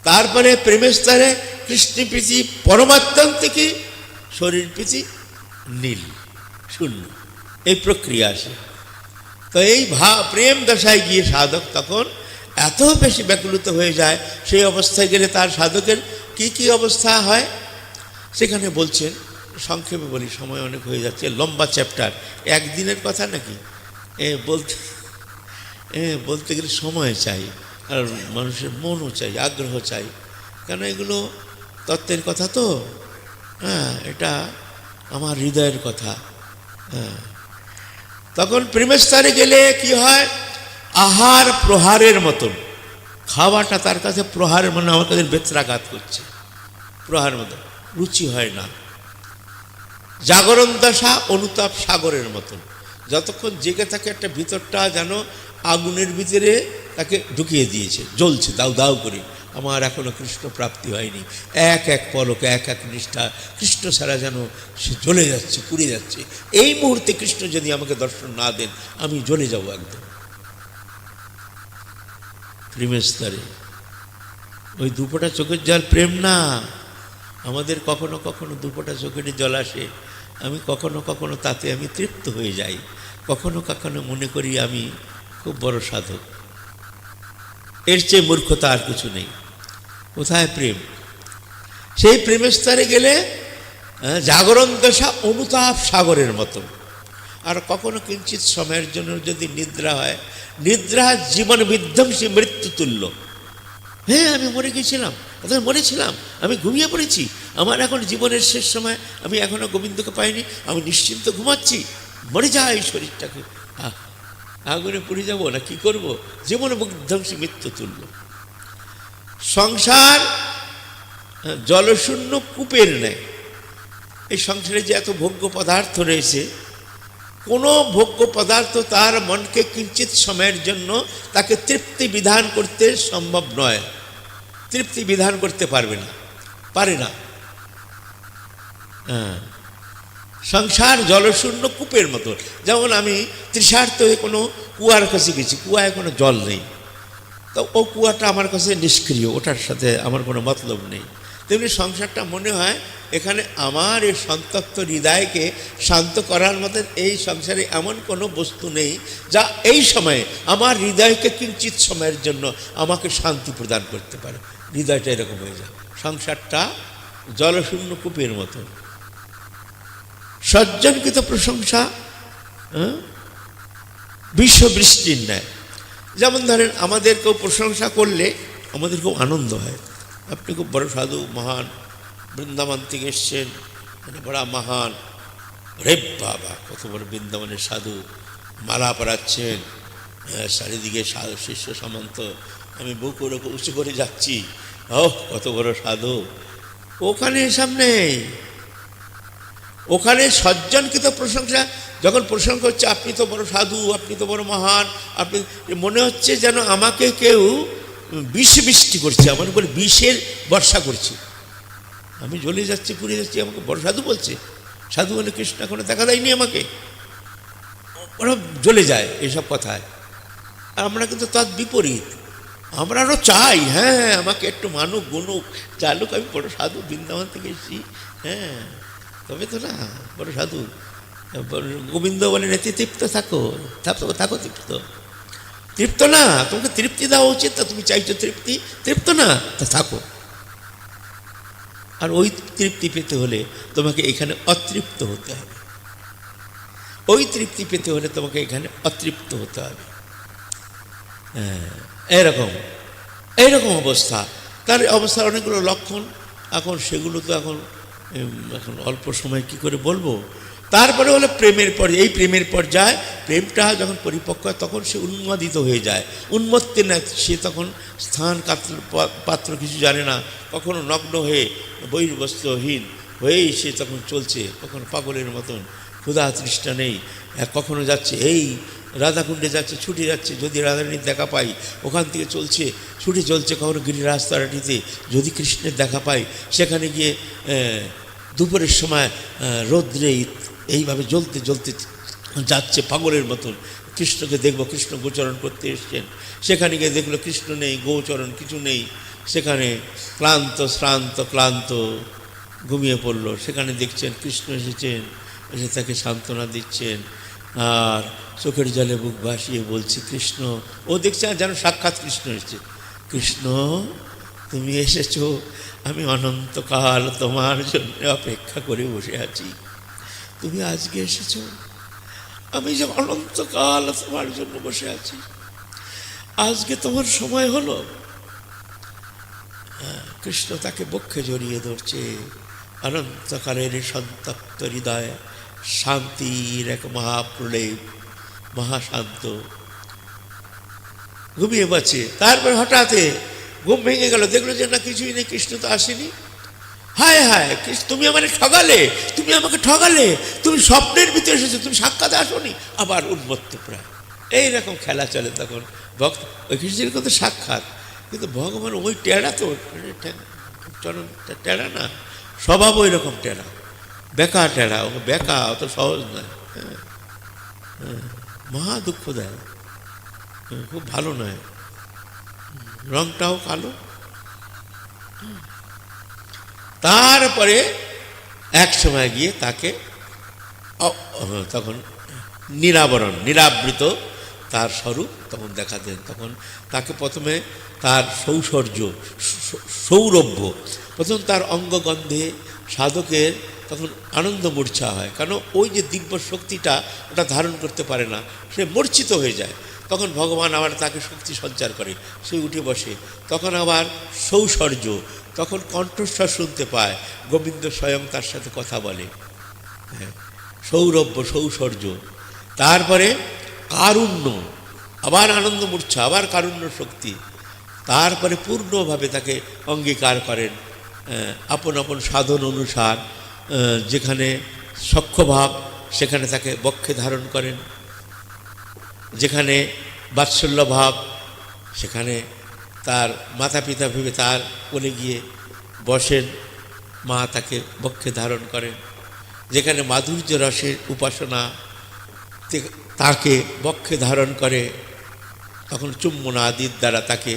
S1: তারপরে প্রেমের স্তরে কৃষ্ণপ্রীতি পরমাত্যন্তিকী, শরীর প্রীতি নীল, শূন্য, এই প্রক্রিয়া আসে। তো এই প্রেম দশায় গিয়ে সাধক তখন এত বেশি ব্যাকুলিত হয়ে যায়, সেই অবস্থায় গেলে তার সাধকের কি কি অবস্থা হয় সেখানে বলছেন। সংক্ষেপে বলি, সময় অনেক হয়ে যাচ্ছে, লম্বা চ্যাপ্টার, একদিনের কথা নাকি, বলতে গেলে সময় চাই, আর মানুষের মনও চাই, আগ্রহ চাই, কেন এগুলো তত্ত্বের কথা তো, হ্যাঁ, এটা আমার হৃদয়ের কথা। হ্যাঁ, তখন প্রেমের স্তরে গেলে কি হয়, আহার প্রহারের মতন, খাওয়াটা তার কাছে প্রহারের, মানে আমার কাছে বেত্রাঘাত করছে, প্রহারের মতন, রুচি হয় না। জাগরণ দশা অনুতাপ সাগরের মতন, যতক্ষণ জেগে থাকে একটা ভিতরটা যেন আগুনের ভিতরে তাকে ঢুকিয়ে দিয়েছে, জ্বলছে দাউ দাউ করে। আমার এখনো কৃষ্ণ প্রাপ্তি হয়নি, এক এক পলকে এক এক নিষ্ঠা কৃষ্ণ ছাড়া যেন সে জ্বলে যাচ্ছে, পুড়ে যাচ্ছে। এই মুহূর্তে কৃষ্ণ যদি আমাকে দর্শন না দেন, আমি জ্বলে যাব একদম। প্রেমের স্তরে ওই দুপোটা চোখের জল প্রেম না। আমাদের কখনো কখনো দুপোটা চোখের জল আসে, আমি কখনো কখনো তাতে আমি তৃপ্ত হয়ে যাই, কখনো কখনো মনে করি আমি খুব বড় সাধক। এর চেয়ে মূর্খতা আর কিছু নেই। কোথায় প্রেম? সেই প্রেমের স্তরে গেলে জাগরণ দশা অনুতাপ সাগরের মতো। আর কখনো কিঞ্চিত সময়ের জন্য যদি নিদ্রা হয়, নিদ্রা জীবন বিধ্বংসী মৃত্যু তুল্য। হ্যাঁ, আমি মরে গেছিলাম, অথবা মরেছিলাম, আমি ঘুমিয়ে পড়েছি, আমার এখন জীবনের শেষ সময়, আমি এখনো গোবিন্দকে পাইনি, আমি নিশ্চিন্ত ঘুমাচ্ছি, মরে যায় শরীরটাকে, আগুনে পুড়ে যাব না কি করব, জীবন বিধ্বংসী মৃত্যু তুল্য। সংসার জলশূন্য কূপের ন্যায়। এই সংসারে যে এত ভোগ্য পদার্থ রয়েছে, কোনো ভোগ্য পদার্থ তার মনকে কিঞ্চিত সময়ের জন্য তাকে তৃপ্তি বিধান করতে সম্ভব নয়, তৃপ্তি বিধান করতে পারবে না, পারে না। সংসার জলশূন্য কূপের মতো। যেমন আমি তৃষার্ত হয়ে কোনো কুয়ার কাছে গেছি, কুয়ায় কোনো জল নেই, তো ও কুয়াটা আমার কাছে নিষ্ক্রিয়, ওটার সাথে আমার কোনো মতলব নেই। তেমনি সংসারটা মনে হয় এখানে আমার এই সন্তপ্ত হৃদয়কে শান্ত করার মতো এই সংসারে এমন কোনো বস্তু নেই যা এই সময়ে আমার হৃদয়কে কিঞ্চিত সময়ের জন্য আমাকে শান্তি প্রদান করতে পারে। হৃদয়টা এরকম হয়ে যায়। সংসারটা জলশূন্য কূপের মতো। সজ্জনকৃত প্রশংসা বিশ্ববৃষ্টির ন্যায়। যেমন ধরেন আমাদের কেউ প্রশংসা করলে আমাদের খুব আনন্দ হয়। আপনি খুব বড় সাধু, মহান, বৃন্দাবন থেকে এসছেন, মানে বড় মহান, রে বাবা কত বড় বৃন্দাবনের সাধু, মালা পরাচ্ছেন, চারিদিকে সাধু শিষ্য সামন্ত, আমি বুক উঁচু করে যাচ্ছি, ওহ কত বড় সাধু। ওখানে এসব নেই। ওখানে সজ্জনকৃত প্রশংসা, যখন প্রশংসা হচ্ছে আপনি তো বড় সাধু, আপনি তো বড় মহান, আপনি, মনে হচ্ছে যেন আমাকে কেউ বিষ বৃষ্টি করছে, আমার উপরে বিষের বর্ষা করছে। আমি জ্বলে যাচ্ছি, পুড়ে যাচ্ছি, আমাকে বড় সাধু বলছে। সাধু বলে কৃষ্ণ এখনো দেখা দেয়নি আমাকে, ওরা জ্বলে যায় এইসব কথায়। আর আমরা কিন্তু তার বিপরীত, আমরা আরও চাই, হ্যাঁ আমাকে একটু মানুক, গুনুক, চালুক, আমি বড় সাধু, বৃন্দাবন থেকে এসেছি, হ্যাঁ তবে তো না বড় সাধু। গোবিন্দ বলেন এতে তৃপ্ত থাকো, থাকো তৃপ্ত। তৃপ্ত না, তোমাকে তৃপ্তি দেওয়া উচিত, তা তুমি চাইছো তৃপ্তি, তৃপ্ত না তা থাকো। আর ওই তৃপ্তি পেতে হলে তোমাকে এখানে অতৃপ্ত হতে হবে, ওই তৃপ্তি পেতে হলে তোমাকে এখানে অতৃপ্ত হতে হবে। এইরকম এইরকম অবস্থা। তার অবস্থার অনেকগুলো লক্ষণ, এখন সেগুলো তো এখন অল্প সময় কি করে বলবো। তারপরে হলো প্রেমের পর্যায়ে। এই প্রেমের পর্যায়ে, প্রেমটা যখন পরিপক্ক হয় তখন সে উন্মাদিত হয়ে যায়, উন্মত্তে না, সে তখন স্থান পাত্র কিছু জানে না, কখনো নগ্ন হয়ে বহির্বস্ত্রহীন হয়েই সে তখন চলছে, কখনো পাগলের মতন, ক্ষুধা তৃষ্ণা নেই। কখনো যাচ্ছে এই রাধাকুণ্ডে যাচ্ছে, ছুটে যাচ্ছে, যদি রাধারানীর দেখা পাই, ওখান থেকে চলছে, ছুটে চলছে, কখনো গিরিরাজ তারাটিতে যদি কৃষ্ণের দেখা পাই, সেখানে গিয়ে দুপুরের সময় রৌদ্রে এইভাবে জ্বলতে জ্বলতে যাচ্ছে পাগলের মতন, কৃষ্ণকে দেখবো, কৃষ্ণ গোচরণ করতে এসছেন, সেখানে গিয়ে দেখলো কৃষ্ণ নেই, গোচরণ কিছু নেই, সেখানে ক্লান্ত শ্রান্ত ক্লান্ত ঘুমিয়ে পড়লো, সেখানে দেখছেন কৃষ্ণ এসেছেন, এসে তাকে সান্ত্বনা দিচ্ছেন, আর চোখের জলে বুক ভাসিয়ে বলছে কৃষ্ণ, ও দেখছে যেন সাক্ষাৎ কৃষ্ণ এসেছে, কৃষ্ণ তুমি এসেছো, আমি অনন্তকাল তোমার জন্য অপেক্ষা করে বসে আছি, তুমি আজকে এসেছো, আমি যে অনন্তকাল তোমার জন্য বসে আছি, আজকে তোমার সময় হলো। কৃষ্ণ তাকে বক্ষে জড়িয়ে ধরছে, অনন্তকালের সন্তপ্ত হৃদয় শান্তির এক মহাপ্রলেপ, মহাশান্ত, ঘুমিয়ে পাচ্ছে। তারপর হঠাৎ ঘুম ভেঙে গেল, দেখলো যে না কিছুই নেই, কৃষ্ণ তো আসেনি। হায় হায়, তুমি আমাকে ঠগালে, তুমি আমাকে ঠগালে, তুমি স্বপ্নের ভিতরে এসেছো, তুমি সাক্ষাৎ আসোনি। আবার উন্মত্ত প্রায় এইরকম খেলা চলে তখন। ভক্ত ওই কৃষ্ণের কথা সাক্ষাৎ, কিন্তু ভগবান ওই টেরা, তো চরণ টেরা না, স্বভাব ওই রকম টেরা, বেকা টেরা, ও বেকা, অত সহজ নয়। মহা দুঃখ দেয়, খুব ভালো নয়, রংটাও কালো। তারপরে এক সময় গিয়ে তাকে তখন নিরাবৃত তার স্বরূপ তখন দেখা দেন। তখন তাকে প্রথমে তার সৌরভ্য, প্রথম তার অঙ্গগন্ধে সাধকের তখন আনন্দ মূর্ছা হয়, কারণ ওই যে দিব্য শক্তিটা ওটা ধারণ করতে পারে না, সে মূর্ছিত হয়ে যায়। তখন ভগবান আবার তাকে শক্তি সঞ্চার করে, সে উঠে বসে, তখন আবার সৌশর্য, তখন কণ্ঠস্বর শুনতে পায়, গোবিন্দ স্বয়ং তার সাথে কথা বলে, সৌরভ্য সৌশর্য। তারপরে কারুণ্য, আবার আনন্দ মূর্ছা, আবার কারুণ্য শক্তি। তারপরে পূর্ণভাবে তাকে অঙ্গীকার করেন, আপন আপন সাধন অনুসার যেখানে সখ্যভাব সেখানে তাকে বক্ষে ধারণ করেন, যেখানে বাৎসল্য ভাব সেখানে তার মাতা পিতা ভেবে তার কোলে গিয়ে বসেন, মা তাকে বক্ষে ধারণ করেন, যেখানে মাধুর্য রসের উপাসনা তাকে বক্ষে ধারণ করে, তখন চুম্বন আদির দ্বারা তাকে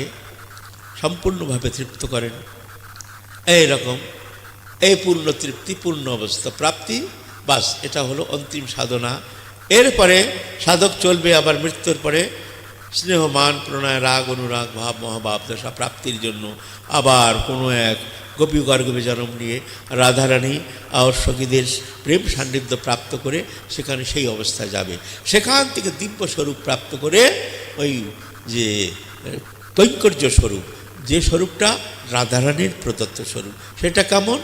S1: সম্পূর্ণভাবে তৃপ্ত করেন। এই রকম এই পূর্ণ তৃপ্তি, পূর্ণ অবস্থা প্রাপ্তি, বাস এটা হলো অন্তিম সাধনা। এরপরে সাধক চলবে আবার মৃত্যুর পরে স্নেহ মান প্রণয় রাগ অনুরাগ ভাব মহাভাব দশা প্রাপ্তির জন্য আবার কোনো এক গোপী গর্গবে জন্ম নিয়ে রাধারানী আর সখীদের প্রেম সান্নিধ্য প্রাপ্ত করে সেখানে সেই অবস্থায় যাবে। সেখান থেকে দিব্য স্বরূপ প্রাপ্ত করে ওই যে কৈঙ্কর্য স্বরূপ, যে স্বরূপটা রাধারানীর প্রদত্ত স্বরূপ, সেটা কেমন?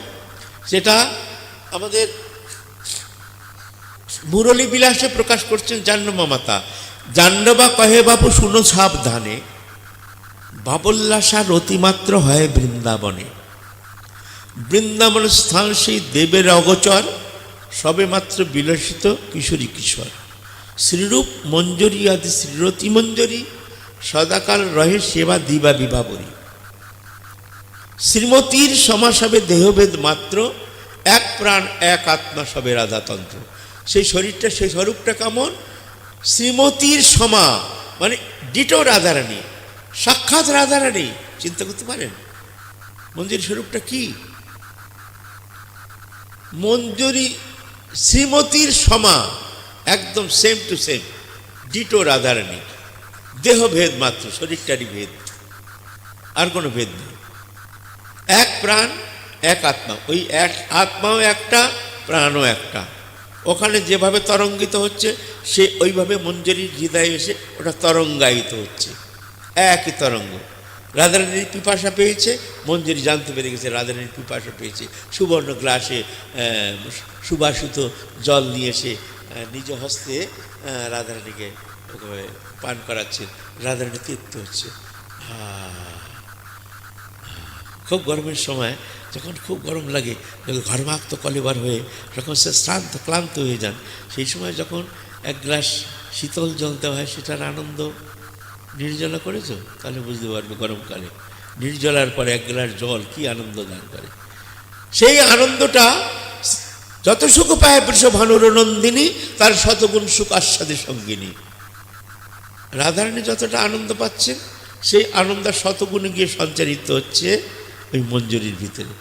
S1: সেটা আমাদের মুরলী বিলাসে প্রকাশ করছেন জাহ্নবী মাতা। জাহ্নবা কহে বাপু শুনো সাবধানে, বাবল্লাসা রতিমাত্র হয় বৃন্দাবনে। বৃন্দাবন স্থান সেই দেবের অগোচর, সবে মাত্র বিলসিত কিশোরী কিশোর। শ্রীরূপ মঞ্জরী আদি শ্রীরতি মঞ্জরী, সদাকাল রহে সেবা দিবা বিভাবরী। শ্রীমতীর সমাসবে দেহভেদ মাত্র, এক প্রাণ এক আত্মা সবে রাধাতন্ত্র। সেই শরীরটা, সেই স্বরূপটা কেমন? শ্রীমতীর সমা মানে ডিটো রাধারানী, সাক্ষাৎ রাধারানী। চিন্তা করতে পারেন মঞ্জুরি স্বরূপটা কি? মঞ্জুরি শ্রীমতীর সমা, একদম same to same ditto Radharani. দেহভেদ মাত্র, শরীরটারই ভেদ, আর কোনো ভেদ নেই। এক প্রাণ এক আত্মা, ওই এক আত্মাও একটা প্রাণও একটা। ওখানে যেভাবে তরঙ্গিত হচ্ছে সে ওইভাবে মঞ্জুরির হৃদয়ে এসে ওটা তরঙ্গায়িত হচ্ছে, একই তরঙ্গ। রাধারানীর পিপাসা পেয়েছে, মঞ্জুরি জানতে পেরে গেছে রাধারানীর পিপাসা পেয়েছে। সুবর্ণ গ্লাসে সুবাসিত জল নিয়ে এসে নিজ হস্তে রাধারানীকে পান করাচ্ছেন, রাধারানী তৃপ্ত হচ্ছে। খুব গরমের সময় যখন খুব গরম লাগে, ঘর্মাক্ত কলেবার হয়ে যখন সে শ্রান্ত ক্লান্ত হয়ে যান, সেই সময় যখন এক গ্লাস শীতল জল দেওয়া হয়, সেটার আনন্দ নির্জলা করেছো? তাহলে বুঝতে পারবে গরমকালে নির্জলার পরে এক গ্লাস জল কি আনন্দ দান করে। সেই আনন্দটা যত সুখ পায় বৃষভানুর নন্দিনী, তার শতগুণ সুখ আস্বাদে সঙ্গিনী। রাধারানী যতটা আনন্দ পাচ্ছেন, সেই আনন্দ শতগুণে গিয়ে সঞ্চারিত হচ্ছে ওই মঞ্জুরির ভিতরে।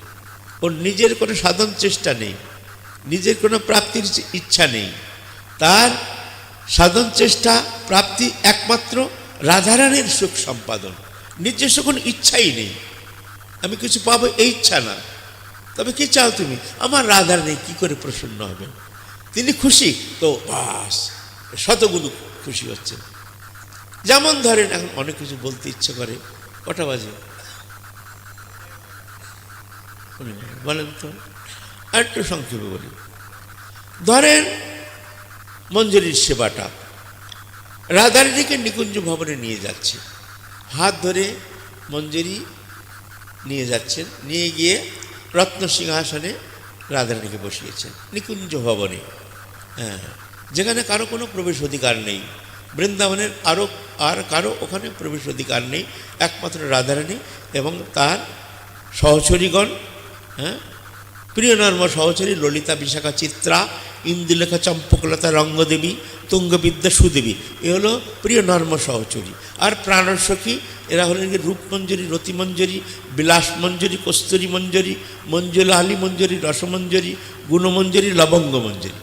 S1: ওর নিজের কোনো সাধন চেষ্টা নেই, নিজের কোনো প্রাপ্তির ইচ্ছা নেই। তার সাধন চেষ্টা প্রাপ্তি একমাত্র রাধারানীর সুখ সম্পাদন। নিজস্ব কোনো ইচ্ছাই নেই, আমি কিছু পাবো এই ইচ্ছা না। তবে কি চাও তুমি? আমার রাধারানী কি করে প্রসন্ন হবেন? তিনি খুশি তো বাস, শতগুণ খুশি হচ্ছেন। যেমন ধরেন এখন অনেক কিছু বলতে ইচ্ছে করে, কটা বাজে বলেন তো, আর একটু সংক্ষেপে বলি। ধরেন মঞ্জুরির সেবাটা, রাধারানীকে নিকুঞ্জ ভবনে নিয়ে যাচ্ছে, হাত ধরে মঞ্জুরি নিয়ে যাচ্ছেন, নিয়ে গিয়ে রত্ন সিংহাসনে রাধারানীকে বসিয়েছেন নিকুঞ্জ ভবনে। হ্যাঁ, যেখানে কারো কোনো প্রবেশ অধিকার নেই, বৃন্দাবনের আর কারো ওখানে প্রবেশ অধিকার নেই, একমাত্র রাধারানী এবং তার সহচরীগণ। হ্যাঁ, প্রিয় নর্ম সহচরী ললিতা বিশাখা চিত্রা ইন্দুলেখা চম্পকলতা রঙ্গদেবী তুঙ্গবিদ্যা সুদেবী, এ হলো প্রিয় নর্ম সহচরী। আর প্রাণসখী এরা হলেন রূপমঞ্জুরি, রতিমঞ্জুরি, বিলাস মঞ্জুরি, কস্তুরী মঞ্জুরি, মঞ্জুলা আলী মঞ্জুরি, রসমঞ্জুরি, গুণমঞ্জুরি, লবঙ্গ মঞ্জুরি।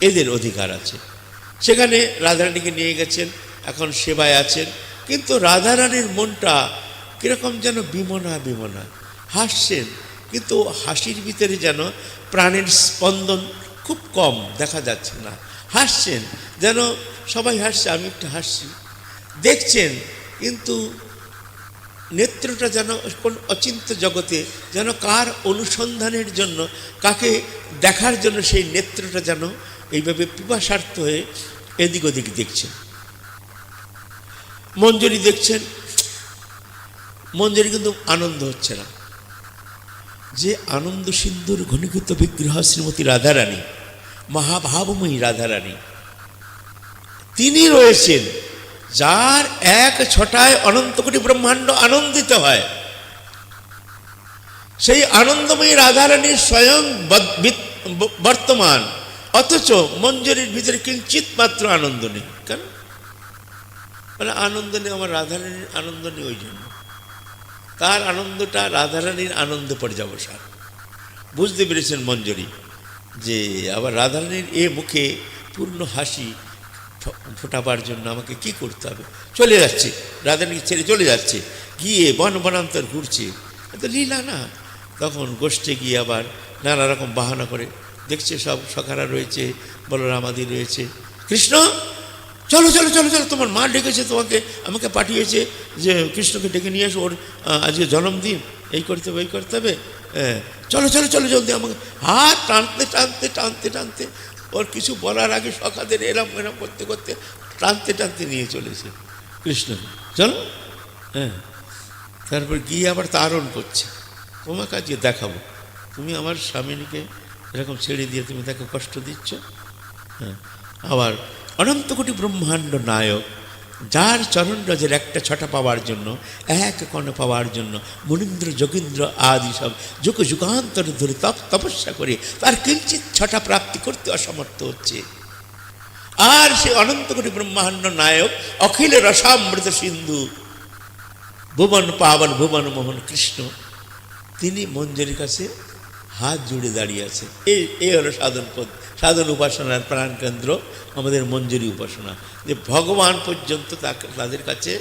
S1: এদের অধিকার আছে। সেখানে রাধারানীকে নিয়ে গেছেন, এখন সেবায় আছেন। কিন্তু রাধারানীর মনটা কীরকম যেন বিমনা বিমনা, হাসছেন, কিন্তু হাসির ভিতরে যেন প্রাণের স্পন্দন খুব কম দেখা যাচ্ছে না। হাসছেন যেন সবাই হাসছে, আমি একটু হাসছি, দেখছেন, কিন্তু নেত্রটা যেন কোন অচিন্ত্য জগতে যেন কার অনুসন্ধানের জন্য, কাকে দেখার জন্য সেই নেত্রটা যেন এইভাবে পিপাসার্থ হয়ে এদিক ওদিক দেখছেন। মঞ্জুরি দেখছেন, মঞ্জুরি কিন্তু আনন্দ হচ্ছে না। যে আনন্দ সিন্ধুর ঘনীভূত বিগ্রহ শ্রীমতী রাধারানী, মহাভাবময়ী রাধারানী, তিনি রয়েছেন যার এক ছটায় অনন্ত কোটি ব্রহ্মাণ্ড আনন্দিত হয়। সেই আনন্দময়ী রাধারানীর স্বয়ং বর্তমান, অথচ মঞ্জরির ভিতরে কিঞ্চিত মাত্র আনন্দ নেই। কেন? মানে আনন্দ নেই, আমার রাধারানীর আনন্দ নেই, ওই জন্য তার আনন্দটা রাধারানীর আনন্দ পর্যাবসান। বুঝতে পেরেছেন মঞ্জরি যে আবার রাধারানীর এ মুখে পূর্ণ হাসি ফোটাবার জন্য আমাকে কি করতে হবে? চলে যাচ্ছে, রাধারানীকে ছেড়ে চলে যাচ্ছে, গিয়ে বন বনান্তর ঘুরছে, তো লীলা না। তখন গোষ্ঠে গিয়ে আবার নানা রকম বাহানা করে, দেখছে সব সখারা রয়েছে, বলরাম আদি রয়েছে, কৃষ্ণ চলো চলো চলো চলো, তোমার মা ডেকেছে তোমাকে, আমাকে পাঠিয়েছে যে কৃষ্ণকে ডেকে নিয়ে এসো, ওর আজকে জন্মদিন, এই করতে হবে এই করতে হবে, হ্যাঁ চলো চলো চলো জলদি। আমাকে হাত টানতে টানতে টানতে টানতে, ওর কিছু বলার আগে সখাদের এরম এরম করতে করতে টানতে টানতে নিয়ে চলেছে কৃষ্ণ, চলো। হ্যাঁ, তারপর গিয়ে আবার তারণ করছে, তোমাকে আজকে দেখাবো, তুমি আমার স্বামীকে এরকম ছেড়ে দিয়ে তুমি তাকে কষ্ট দিচ্ছ। হ্যাঁ, আবার অনন্ত কোটি ব্রহ্মাণ্ড নায়ক, যার চরণ রজের একটা ছটা পাওয়ার জন্য, এক কণ পাওয়ার জন্য মুনীন্দ্র যোগীন্দ্র আদি সব যুগ যুগান্তর ধরে তপস্যা করে তার কিঞ্চিত ছটা প্রাপ্তি করতে অসমর্থ হচ্ছে। আর সে অনন্ত কোটি ব্রহ্মাণ্ড নায়ক, অখিল রসামৃত সিন্ধু, ভুবন পাবন ভুবন মোহন কৃষ্ণ, তিনি মঞ্জরির কাছে হাত জুড়ে দাঁড়িয়ে আছে। এই হলো সাধন পদ, সাধন উপাসনার প্রাণকেন্দ্র আমাদের মঞ্জরি উপাসনা, যে ভগবান পর্যন্ত তাদের কাছে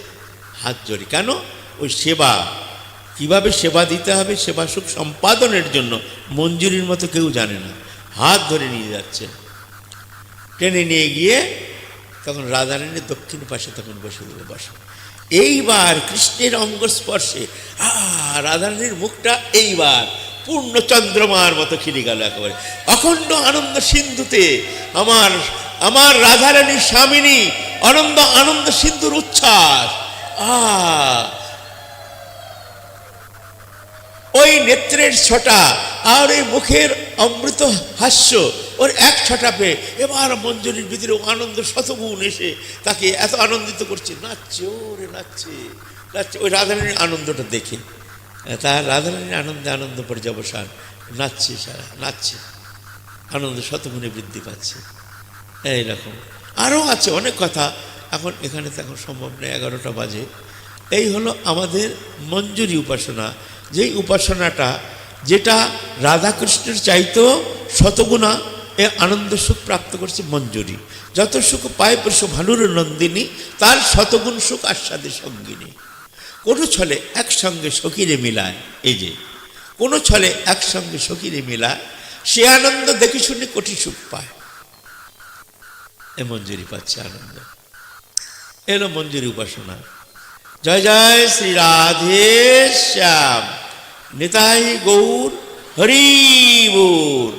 S1: হাত জড়ি। কেন? ওই সেবা, কিভাবে সেবা দিতে হবে, সেবা সুখ সম্পাদনের জন্য মঞ্জুরির মতো কেউ জানে না। হাত ধরে নিয়ে যাচ্ছে, টেনে নিয়ে গিয়ে তখন রাধারানীর দক্ষিণ পাশে তখন বসে দিল, বসে। এইবার কৃষ্ণের অঙ্গ স্পর্শে রাধারানীর মুখটা এইবার পূর্ণ চন্দ্রমার মতো খিলে গেল একেবারে। অখণ্ড আনন্দ সিন্ধুতে আমার আমার রাধারানীর স্বামিনী আনন্দ আনন্দ সিন্ধুর উচ্ছ্বাস। ওই নেত্রের ছটা আর ওই মুখের অমৃত হাস্য, ওর এক ছটা পেয়ে এবার মঞ্জরির ভিতরে আনন্দ শতগুণ এসে তাকে এত আনন্দিত করছে, নাচছে, ওরে নাচছে নাচছে। ওই রাধারানীর আনন্দটা দেখে তার রাধারানীর আনন্দে আনন্দ পর্যাবসান, নাচছে, সারা নাচছে, আনন্দ শতগুণে বৃদ্ধি পাচ্ছে। এইরকম আরও আছে অনেক কথা, এখন এখানে তো এখন সম্ভব নেই, 11টা বাজে। এই হলো আমাদের মঞ্জরি উপাসনা, যেই উপাসনাটা যেটা রাধাকৃষ্ণের চাইতেও শতগুণা এ আনন্দ সুখ প্রাপ্ত করছে মঞ্জরি। যত সুখ পায় পুরুষ ভানুর নন্দিনী, তার শতগুণ সুখ আস্বাদে সঙ্গিনী। কোনো ছলে একসঙ্গে সখীরে মিলায়, এই যে কোনো ছলে একসঙ্গে সখীরে মিলায়, সে আনন্দ দেখে শুনে কোটি সুখ পায়। এ মঞ্জরি পাচ্ছে আনন্দ, এলো মঞ্জরি উপাসনা। জয় জয় শ্রী রাধে শ্যাম, নিতাই গৌর হরি বল।